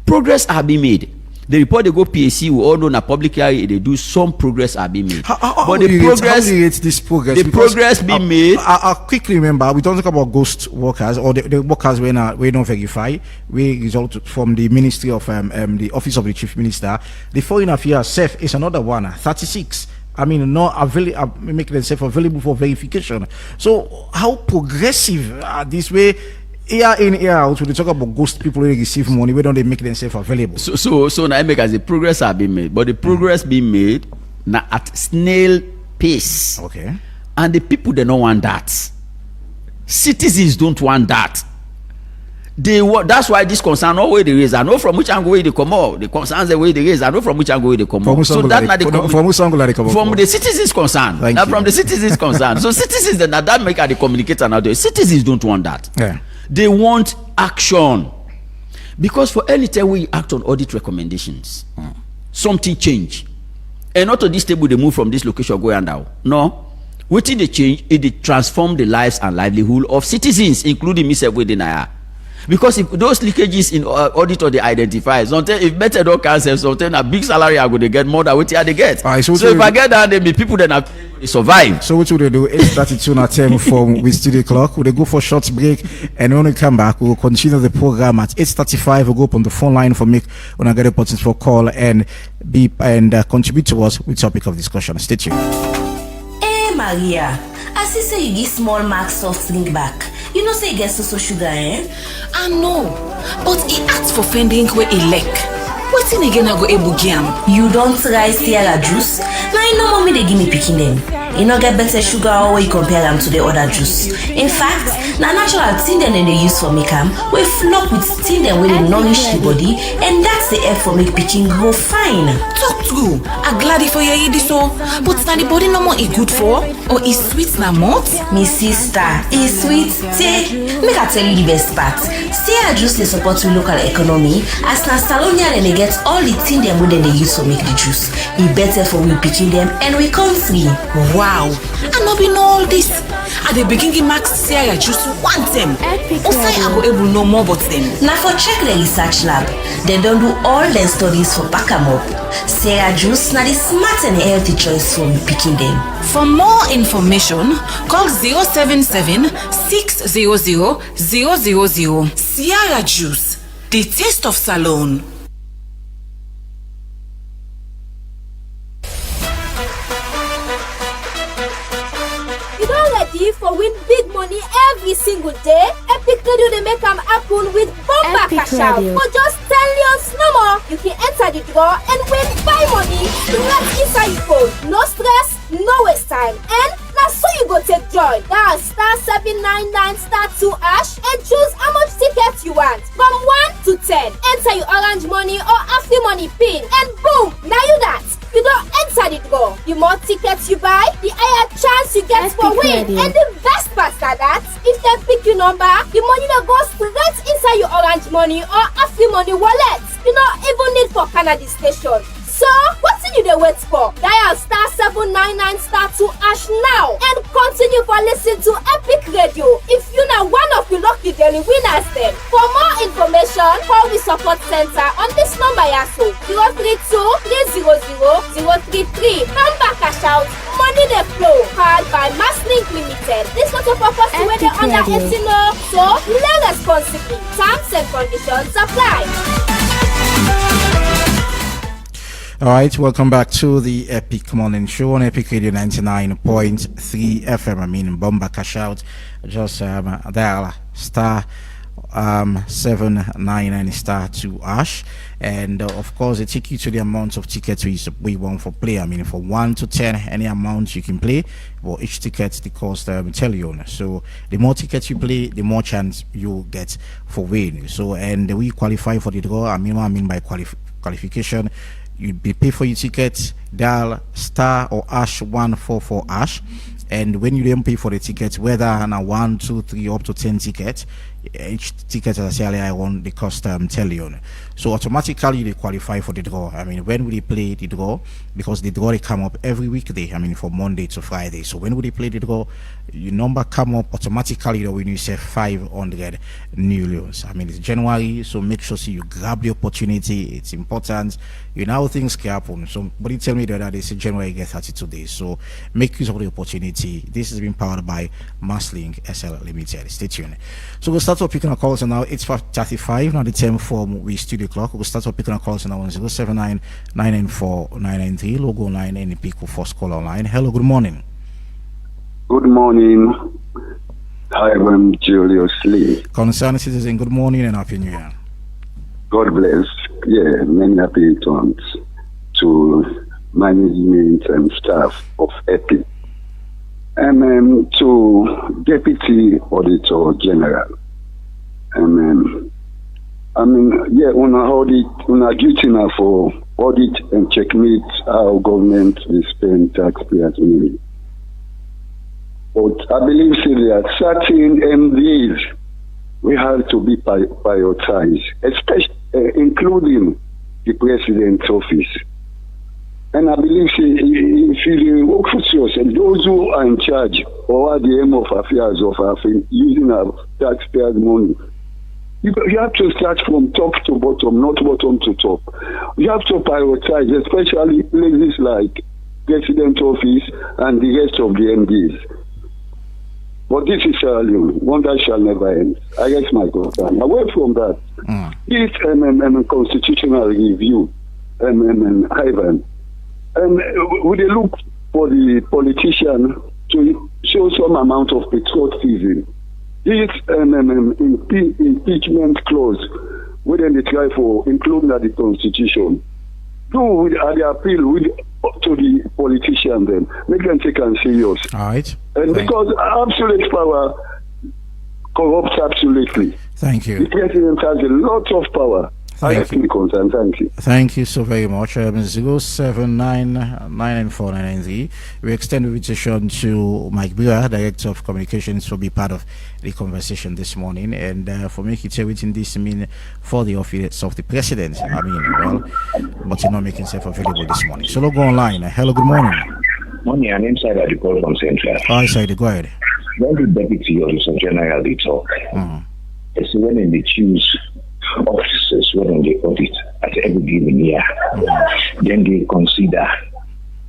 Progress have been made. The report they go PAC, we all know na publicly they do some progress are being made. But the progress, how do you rate this progress? The progress being made. I quickly remember we don't talk about ghost workers or the workers we not verify. We result from the Ministry of the Office of the Chief Minister. The Foreign Affairs SEF is another one, 36. I mean, not available, making themselves available for verification. So, how progressive this way? Year in, year out, when they talk about ghost people who receive money, why don't they make themselves available? So now I make as the progress have been made, but the progress being made now at snail pace. Okay. And the people they don't want that. Citizens don't want that. They want, that's why this concern no way they raise. I know from which angle they come out. The concerns the way they raise. I know from which angle they come out. So that's not from the citizens concern. Now from the citizens concern. So citizens that make the communicator now. The citizens don't want that. Yeah. They want action. Because for any time we act on audit recommendations, something change. And not to this table they move from this location go and down. No. What did they change? It transform the lives and livelihood of citizens, including myself within I. Because if those leakages in audit or they identify, sometimes if better don't cancel, sometimes a big salary I go to get more than what they get. Right, so if I get that, then the people that have survive. So what will they do? 8:32 now 10 from with studio clock. We'll go for a short break, and when we come back, we'll continue the program at 8:35. We'll go up on the phone line for make when I get a opportunity for call and be and contribute to us with topic of discussion. Stay tuned. Hey Maria, I see say you give small mark soft drink back. You know say you get so sugar, eh? I know, but he asked for fending where he like. What's in again I go able game? You don't try Sierra juice. Now you know mommy they give me picking them. You know get better sugar or you compare them to the other juice. In fact, na natural thing them they use for make them. We flop with thing them where they nourish the body, and that's the help for make picking grow fine. Talk true. I'm glad for you hear this so. But now the body no more is good for or is sweet na mouth? Me sister, is sweet. Say, make I tell you the best part. Sierra juice they support with local economy. As na Salonia and they get all the things them where they use to make the juice. It better for we picking them and we come free. Wow, I not been all this. At the beginning, Max Sierra just want them. Also, I go able know more about them. Now for check the research lab, they don't do all their studies for pack 'em up. Sierra juice now the smart and healthy choice for we picking them. For more information, call 077 600 000. Sierra Juice, the taste of Salon. For win big money every single day. Epic Radio they make them happen with bomba cash out. For just 10 years no more, you can enter the draw and win buy money right inside your phone. No stress, no waste time. And that's so you go take joy. Dial *799*2# and choose how much tickets you want. From 1 to 10. Enter your orange money or Afri money pin. And boom, now you that. You don't enter the draw. The more tickets you buy, the higher chance you get for win. And the best part is that if they pick your number, the money that goes straight inside your orange money or Afri money wallet. You don't even need for Canada station. So, what's you they wait for? Dial *799*2# now and continue for listening to Epic Radio. If you know one of the lucky daily winners then. For more information, call the support center on this number yaso 032-300-033. Number cash out, money they flow. Called by Masslink Limited. This was a purpose to where they under 18 law. So, play responsibly. Terms and conditions apply. All right, welcome back to the Epic Morning Show on Epic Radio 99.3 FM. I mean, Bomba Cash Out. Just dial *799*2#, and of course, they take you to the amount of tickets we want for play. I mean, from 1 to 10, any amount you can play. For each ticket, the cost tell you. So, the more tickets you play, the more chance you get for win. So, and we qualify for the draw. I mean, what I mean by qualification. You'd be pay for your ticket, dial *144#, and when you then pay for the ticket, whether on a 1, 2, 3 up to 10 tickets, each ticket, as I said earlier on, they cost 10,000,000. So automatically they qualify for the draw. I mean, when will they play the draw? Because the draw they come up every weekday. I mean, from Monday to Friday. So when will they play the draw? Your number come up automatically when you say 500 new loans. I mean, it's January, so make sure you grab the opportunity. It's important. You know, things can happen. Somebody tell me that they say January get 32 days. So make use of the opportunity. This has been powered by Masslink SL Limited. Stay tuned. So we'll start picking our calls now. It's 5:35. Now the time from we studio clock. We'll start picking our calls now on 079 994 993. Logo line and pick first call online. Hello, good morning. Good morning. I am Julius Lee. Concerned citizen, good morning and happy new year. God bless. Yeah, many happy returns to management and staff of EPIC. And to Deputy Auditor General. Una duty now for audit and checkmate how government will spend taxpayers' money. But I believe there are certain MDs we have to be prioritized, especially including the president's office. And I believe if you work for yourself, those who are in charge or at the aim of affairs of using our taxpayers' money, you have to start from top to bottom, not bottom to top. You have to prioritize, especially places like president's office and the rest of the MDs. But this is one that shall never end. I guess my concern. Away from that, this constitutional review, Ivan, would they look for the politician to show some amount of patriotism? This impeachment clause, whether they try for including the constitution, do the appeal to the politician then make them take and serious. All right. And because absolute power corrupts absolutely. Thank you. The president has a lot of power. Thank you. Thank you. Thank you so very much. 0799493. We extend the invitation to Mike Bira, Director of Communications, to be part of the conversation this morning and for making everything this mean for the office of the president. I mean, well, but you're not making himself available this morning. So go online. Hello, good morning. Morning, I'm inside at the call from Central. Hi, side. Go ahead. When the deputy auditor general they talk, it's when they choose officers when they audit at every given year, then they consider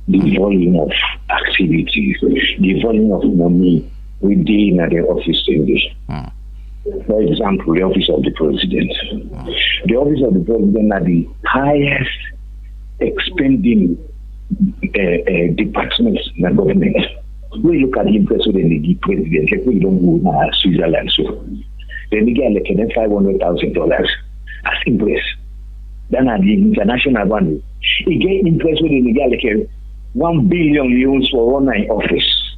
the volume of activities, the volume of money within their office English. For example, the office of the president. The office of the president are the highest expending departments in the government. We look at the impress when they give president, like we don't go to Switzerland, so then they get like $500,000 as impress. Then at the international one, he get impressed when they get like 1 billion euros for one night office.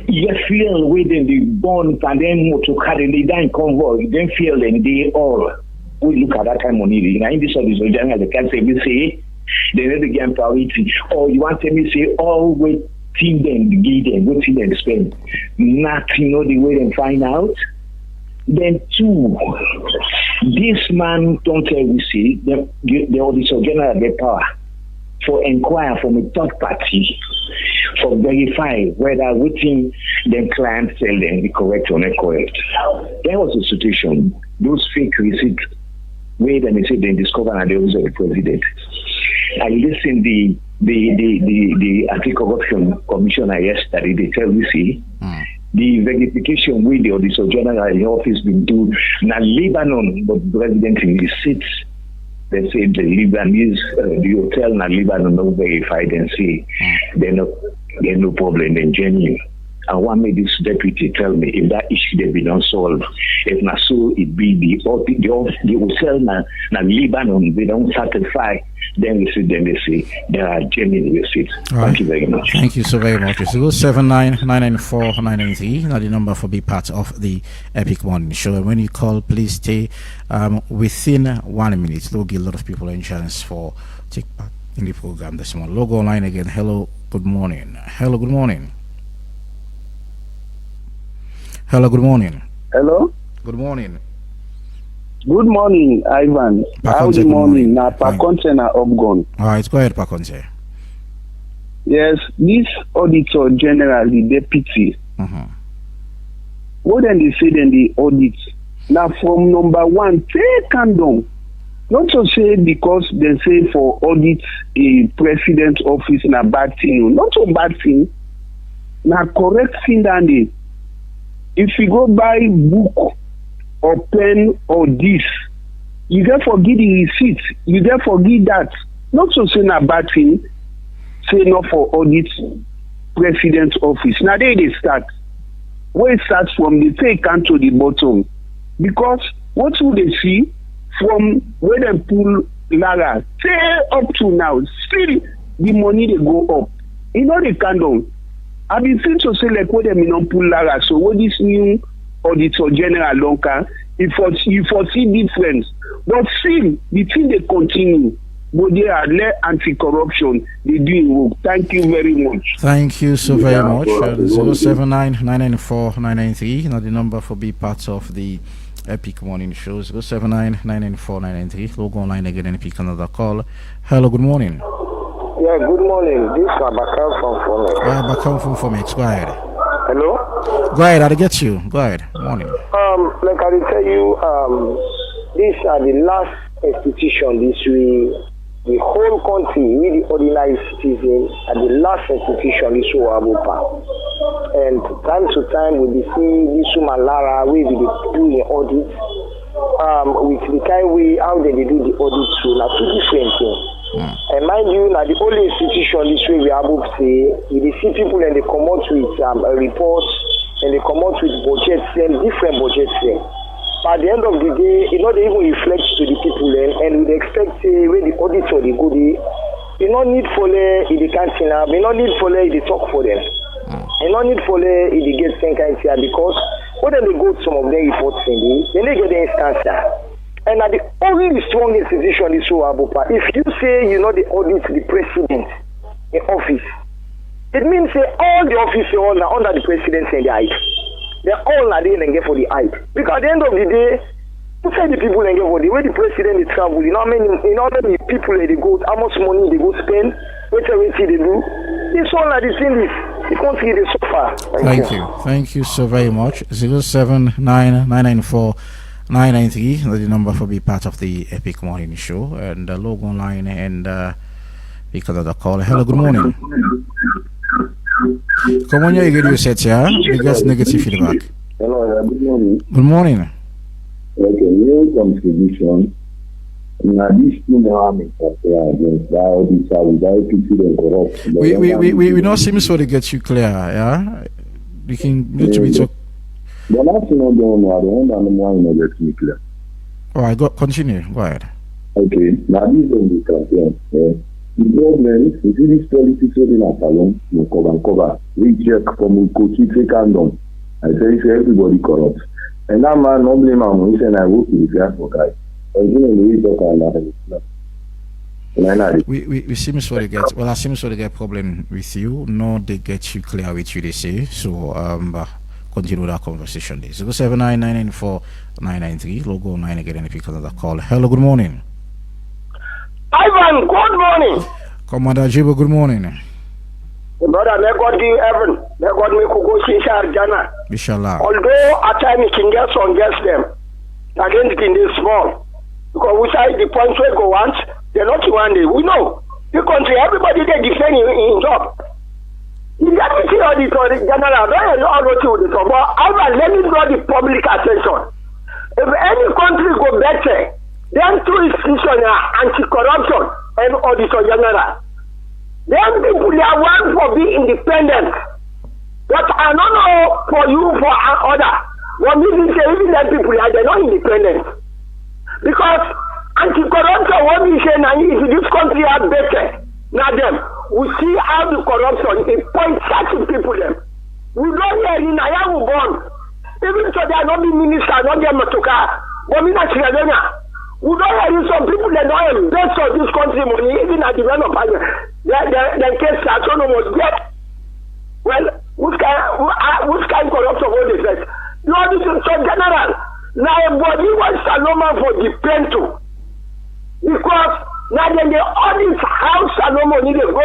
You feel within the bond and then to carry the down convoy, then feel and they all we look at that kind of money. Now in this office of general, they can't say we say they never get priority. Or you want me say all wait till them give them, wait till them spend. Nothing, know the way they find out. Then two, this man don't tell we see the auditor general get power for inquire from a third party for verify whether within the client tell them the correct or not correct. There was a situation, those fake receipts where they say they discover at the office of the president. I listened the anti-corruption commissioner yesterday, they tell me see the verification with the auditor general in the office been done now Lebanon, but the president in the seats. They say the Lebanese, the hotel in Lebanon not verified and say there's no problem in genuine. And one made this deputy tell me if that issue they be not solved, if not so it be the hotel in Lebanon they don't satisfy, then they say there are genuine receipts. Thank you very much. Thank you so very much. It's 079-994-993. Now the number for be part of the Epic Morning Show. When you call, please stay within 1 minute. It will give a lot of people a chance for take part in the program this morning. Logo online again. Hello, good morning. Hello, good morning. Hello, good morning. Hello? Good morning. Good morning, Ivan. Pakonte, Good morning. Now, Fine. Pakonte na upgone. All right, go ahead, Pakonte. Yes, this Auditor General, the deputy, what then they say then the audit. Now, from number one, take and down. Not to say because they say for audit a president office na bad thing. Not a bad thing. Now, correct thing than it. If you go buy book or pen or this, you get forget the receipt. You get forget that. Not to say na bad thing. Say not for audit president office. Now they start. Where it starts from the take and to the bottom. Because what will they see from where they pull Lara? Say up to now, still the money they go up. You know they can't do. I've been saying to say like what they mean on pull Lara. So what this new Auditor General Lonka, you foresee difference. But still the thing they continue. But they are less anti-corruption. They do work. Thank you very much. Thank you so very much. 079-994-993. Now the number for be part of the Epic Morning Show. 079-994-993. Logo online again and pick another call. Hello, good morning. Yeah, good morning. This is Abakar from Fomex. Abakar from Fomex. Go ahead. Hello? Go ahead, I'll get you. Go ahead. Morning. Like I will tell you, these are the last institution this week. The whole country, we the ordinary citizens, are the last institution this will have open. And time to time, we be see this woman Lara, we be doing the audit. With the kind way how they do the audit too, now two different things. And mind you, now the only institution this way we are able to say, we see people and they come out with a report and they come out with budgets and different budgets there. At the end of the day, they even reflect to the people and we expect when the auditor they go there, you no need for the canteen, you no need for the talk for them. You no need for the get same kind here because when they go to some of their reports in they get the instance. And at the only strong institution is so Abupa. If you say the audit the president in office, it means all the offices are under the presidency and the height. They're all not there and get for the height. Because at the end of the day, you say the people and get for the way the president is travel, how many people they go, how much money they go spend, whatever they do. It's all like the thing is the country is so far. Thank you. Thank you so very much. 079-994-993. The number for be part of the Epic Morning Show and logo online and pick another call. Hello, good morning. Come on, you get your set here. We get negative feedback. Hello, good morning. Good morning. Okay, new contribution. Now, this thing now I'm against the auditor without people and corrupt. We not seem so to get you clear, yeah? We can need to be talk. The last thing I'm doing, I don't want to get me clear. All right, continue. Go ahead. Okay, now this is the campaign. The government, you see this politics in a salon, no cover. We check from Kochi, take and down. I say everybody corrupt. And that man, no blame him. He said, I work with the guy for guy. We seem so to get I seem so to get problem with you. No, they get you clear with you. They say so. Continue that conversation. 079-994-993. Logo 9 again and pick another call. Hello, good morning. Ivan, good morning. Commander Jibo, good morning. Brother, may God give heaven. May God make you go see Jana. Inshallah. Although at times you can get some against them, against in this small. Because we say the points we go once, they're not one day. We know. The country, everybody they defend in job. The deputy auditor general, I don't know how to do this, but Ivan, let me draw the public attention. If any country go better, then two institutions are anti-corruption and auditor general. Then people they are one for being independent. But I don't know for you for other. What means say even that people are they're not independent. Because anti-corruption what we say now if this country are better. Now them we see how the corruption is point certain people them. We don't hear in Ayahu born. Even so they are not be minister, not get Matoka, but me not we don't hear some people that don't invest on this country money, even at the end of the case I don't know what get. Well, which kind of corruption will this? No, this is so general. Now everybody wants Saloma for the to. Because now then they audit how Saloma need to go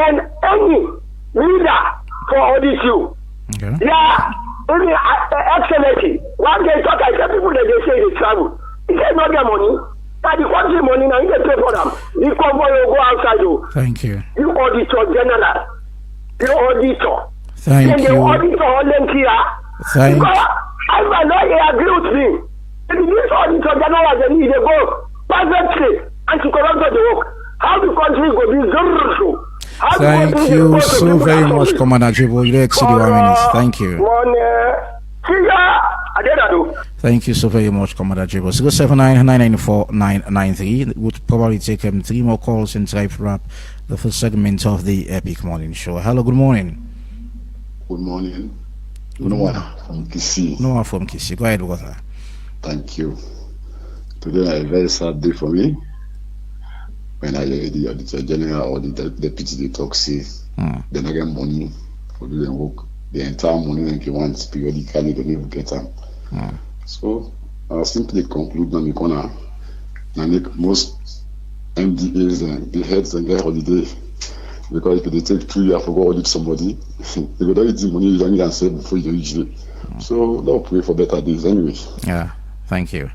and any leader for audit you. Okay. Yeah, excellency. One day talk I tell people that they say they travel. It is not their money. Now the country money now you pay for them. The convoy will go outside you. Thank you. You auditor general. You auditor. Thank then you. the auditor all here. Thank Because I'm not agree with me. If this auditor general they need to go perfectly and to corrupt the work. How the country go be zero. Thank you so very much, Commander Jibo. You exceed 1 minute. Thank you. Thank you so very much, Commander Jibo. 079-994-993. Would probably take 3 more calls and try to wrap the first segment of the Epic Morning Show. Hello, good morning. Good morning. Noah from Kisi. Noah from Kisi. Go ahead, brother. Thank you. Today is a very sad day for me. When I hear the Auditor General or the Deputy talk say, then I get money for doing work. The entire money they want periodically they never get them. So I'll simply conclude on the corner and make most MDAs and the heads and get holiday. Because if they take 2 years to go audit somebody, they go don't eat the money you don't need and save before you usually. So they'll pray for better days anyway. Yeah, thank you.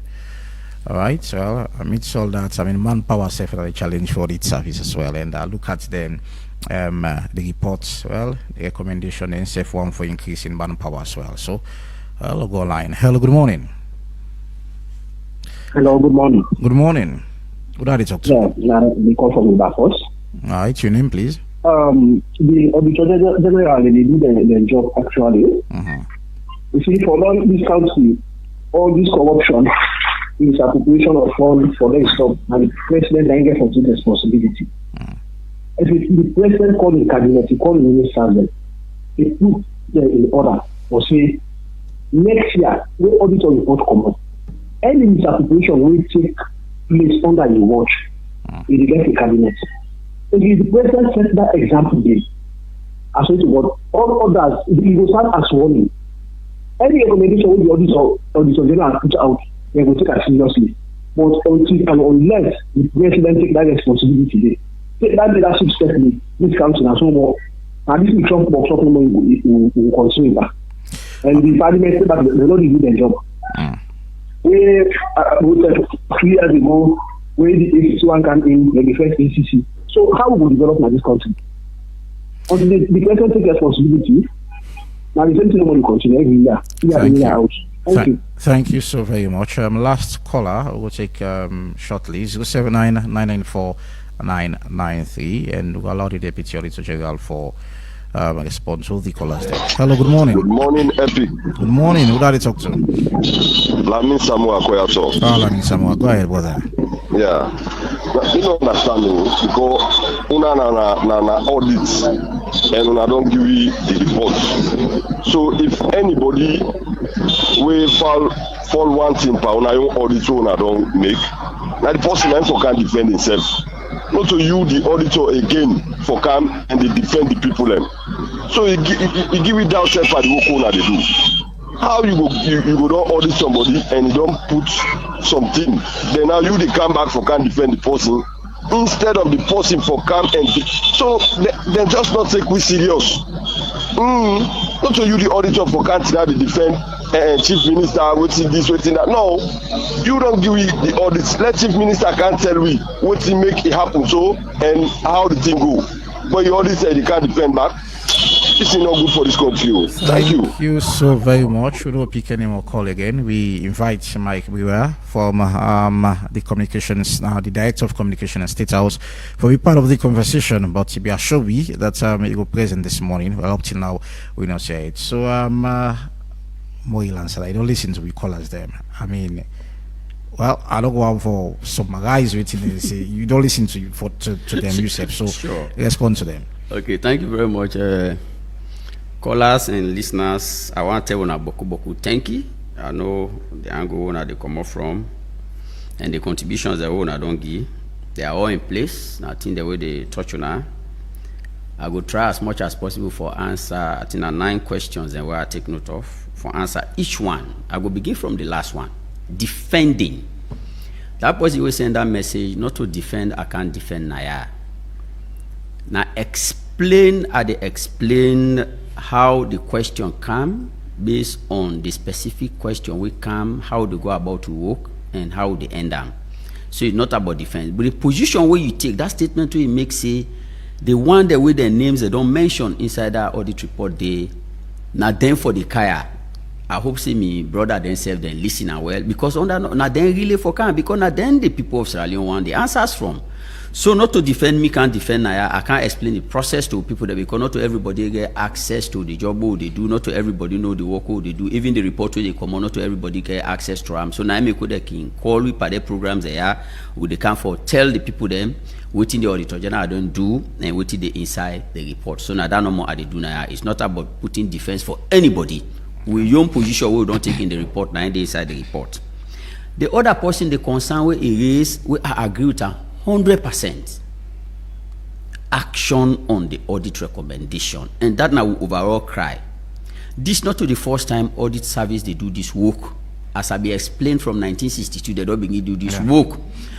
All right, well, amidst all that, I mean, manpower is definitely a challenge for audit service as well. And look at the reports, well, the recommendation and safe one for increase in manpower as well. So, I'll go line. Hello, good morning. Hello, good morning. Good morning. Good are you talk to? Yeah, the call from the first. All right, your name, please. The Auditor General, they do their job actually. You see, for all this country, all this corruption is appropriation of funds for them stop, and the president then gets some responsibility. If the president called the cabinet, he called the ministers, they put them in order or say, next year, when auditor report come up, any misappropriation will take place under your watch, it will get the cabinet. If the president set that example there, I swear to God, all others, it will start as warning. Any recommendation with the auditor general put out, they will take it seriously. But until and unless the president take that responsibility, take that leadership step in this country and so more, and this is Trump box up will continue that. And the parliament said that they don't do their job. Where 3 years ago, where the ACC1 came in, the first ACC. So how will we develop in this country? Until the president take responsibility, now the same thing will continue every year. Thank you. Thank you so very much. Last caller we'll take shortly. 079-994-993, and we'll allow the Deputy Auditor General for response to the callers there. Hello, good morning. Good morning, Epic. Good morning. Who are you talk to? Lamin Samoa Koyato. Lamin Samoa. Go ahead, brother. Yeah. You don't understand me because una na audit and una don't give you the report. So if anybody will fall one thing per una own audit una don't make, now the person can defend himself. Not to you, the auditor again for come and they defend the people them. So you give it down self at the work owner they do. How you go don't audit somebody and you don't put something, then now you they come back for can defend the person instead of the person for come and so they just not take we serious. Not to you the auditor for can't they defend chief minister waiting this waiting that. No, you don't give the audits. Let chief minister can't tell we what he make it happen so and how the thing go. But you audit said you can't defend back. This is not good for this country. Thank you. Thank you so very much. We don't pick any more call again. We invite Mike Brewer from the communications, the Director of Communication and State House, for be part of the conversation. But to be assured that he will present this morning. Well, up till now, we not say it. So Moilan said, I don't listen to we callers them. I mean, well, I don't go out for some guys waiting and say you don't listen to them yourself. So sure. Respond to them. Okay, thank you very much. Callers and listeners, I want to tell you boku thank you. I know the angle where they come up from and the contributions that we don't give. They are all in place. I think the way they touch on now, I will try as much as possible for answer. I think 9 questions and where I take note of for answer each one. I will begin from the last one. defending. That person will send that message not to defend, I can't defend Naya. Now explain how the question come based on the specific question we come, how they go about to work and how they end them. So it's not about defense. But the position where you take, that statement where you make say, the one that with their names they don't mention inside that audit report, they now then for the kaya. I hope see me brother themselves then listen and well because on that now then really for can because now then the people of Sierra Leone want the answers from. So not to defend me can't defend Naya. I can't explain the process to people that because not to everybody get access to the job what they do, not to everybody know the work what they do, even the report where they come on, not to everybody get access to them. So now I could can call we per the programs they are with the can for tell the people them what in the auditor general don't do and what in the inside the report. So now that no more I do now. It's not about putting defense for anybody. We young position we don't take in the report now inside the report. The other person the concern we erase we agree with 100% action on the audit recommendation, and that now we overall cry. This not to the first time audit service they do this work. As I be explained from 1962, they don't begin to do this work.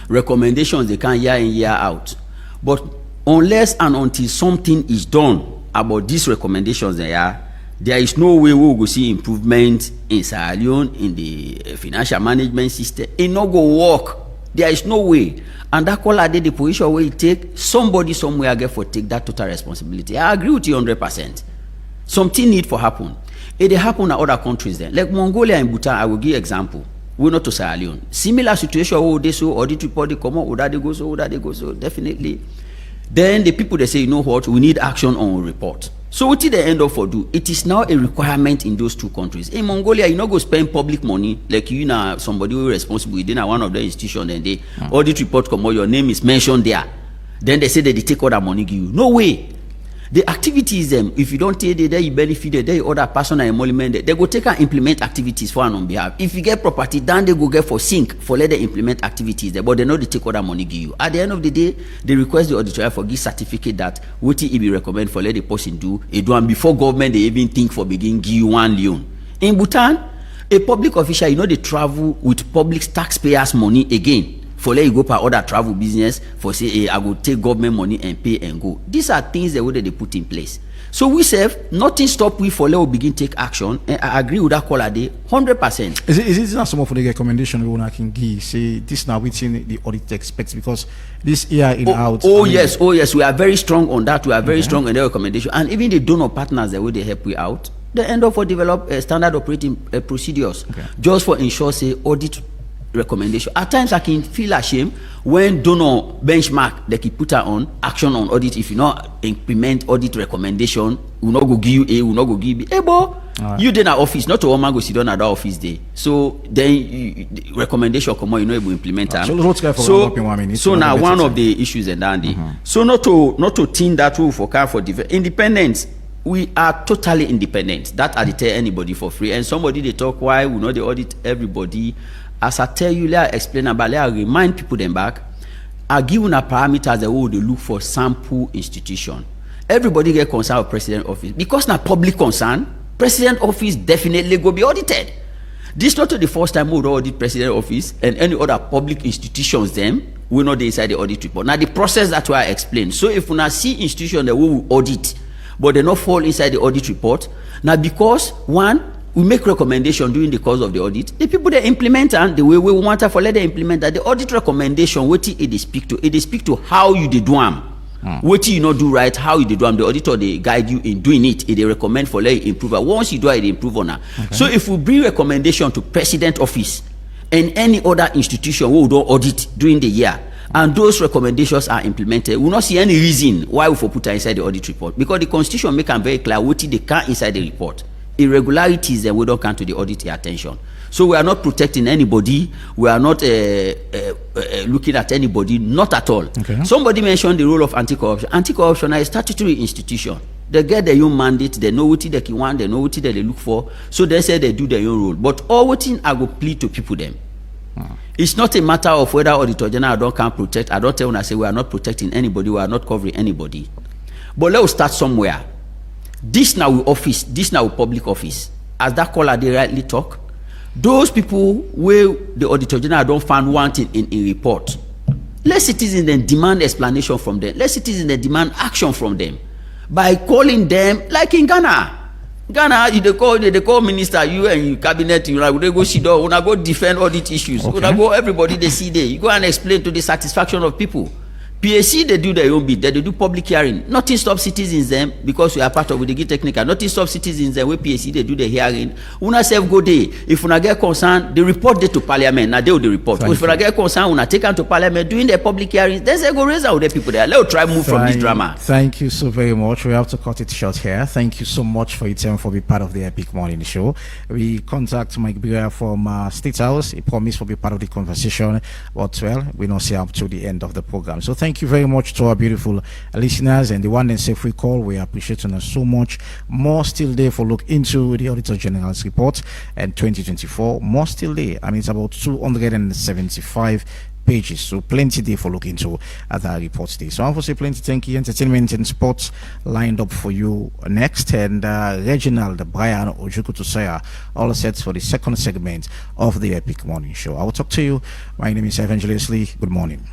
Recommendations they can year in year out, but unless and until something is done about these recommendations there is no way we will see improvement in Sierra Leone in the financial management system. It not go work. There is no way. And that call the position where you take somebody somewhere get for take that total responsibility. I agree with you 100%. Something need for happen. It happen in other countries then. Like Mongolia and Bhutan, I will give example. We're not to Sierra Leone. Similar situation where they so audit report they come out, would that they go so definitely. Then the people they say, you know what, we need action on report. So what did they end up for do? It is now a requirement in those two countries. In Mongolia, you not go spend public money like you know somebody who is responsible within one of the institutions and they audit report come out, your name is mentioned there. Then they say that they take all that money give you. No way. The activities if you don't take it, then you benefit it, then you other personal emolument, they go take and implement activities for and on behalf. If you get property, then they go get for sink for let them implement activities there, but they know they take all that money give you. At the end of the day, they request the auditor for give certificate that what he be recommend for let the person do it do, and before government they even think for begin give you 1 loan. In Bhutan, a public official, you know, they travel with public taxpayers' money again. For let you go per other travel business for say, hey, I go take government money and pay and go. These are things that they put in place. So we say nothing stop we for let we begin take action. And I agree with that call a day 100%. Is it not some of the recommendation we can give? Say this now within the audit expects because this year in out. Yes, we are very strong on that. We are very strong on the recommendation, and even the donor partners that way they help we out. They end up for develop standard operating procedures just for ensure say audit recommendation. At times I can feel ashamed when donor benchmark they can put her on action on audit. If you not implement audit recommendation, we not go give you A, we not go give B. Hey, boy, you then at office, not to one man go sit down at the office day. So then the recommendation come on, you know able implement them. So now one of the issues and dandy. So not to think that we for independence. We are totally independent. That I tell anybody for free. And somebody they talk why we know they audit everybody. As I tell you, let I explain about, let I remind people them back. I give una parameters that we look for sample institution. Everybody get concerned with president office because now public concern. President office definitely go be audited. This not the first time we will audit president office and any other public institutions. Them we know they inside the audit report. Now the process that I explained. So if we now see institution that we will audit, but they not fall inside the audit report. Now because one. We make recommendation during the course of the audit. The people that implement and the way we want to for let them implement that the audit recommendation, what it speak to how you do them. What you not do right, how you do them. The auditor they guide you in doing it. They recommend for let you improve. Once you do it, they improve on that. So if we bring recommendation to president office and any other institution we do audit during the year, and those recommendations are implemented, we will not see any reason why we for put her inside the audit report because the constitution make them very clear what they can inside the report. Irregularities that we don't come to the audit attention. So we are not protecting anybody. We are not looking at anybody. Not at all. Somebody mentioned the role of anti-corruption. Anti-corruption is a statutory institution. They get their own mandate. They know what they want. They know what they look for. So they say they do their own role. But all what I go plead to people them. It's not a matter of whether auditor general don't can protect. I don't tell when I say we are not protecting anybody. We are not covering anybody. But let's start somewhere. This now office, this now public office. As that caller they rightly talk, those people where the Auditor General don't find one thing in report, let citizens then demand explanation from them. Let citizens then demand action from them by calling them, like in Ghana. Ghana, they call minister, you and your cabinet, you know, they go sit down, when I go defend audit issues, when I go everybody they see there, you go and explain to the satisfaction of people. PAC, they do their own bit, they do public hearing. Nothing stops citizens them, because we are part of the technical, nothing stops citizens them where PAC they do the hearing. Una self go there. If una get concerned, they report it to parliament. Now they will report. If una get concerned, una take them to parliament doing their public hearings, then they go raise out the people there. Let us try move from this drama. Thank you so very much. We have to cut it short here. Thank you so much for your time for being part of the Epic Morning Show. We contact Mike Bria from State House. He promised to be part of the conversation, but well, we don't see up to the end of the program. So thank you very much to our beautiful listeners, and the one and safe we call. We appreciate you so much. More still there for look into the Auditor General's report and 2024. More still there. I mean, it's about 275 pages, so plenty there for look into other reports there. So I want to say plenty thank you. Entertainment and sports lined up for you next, and Reginald Brian Ojukutusaya all set for the second segment of the Epic Morning Show. I will talk to you. My name is Evangelist Lee. Good morning.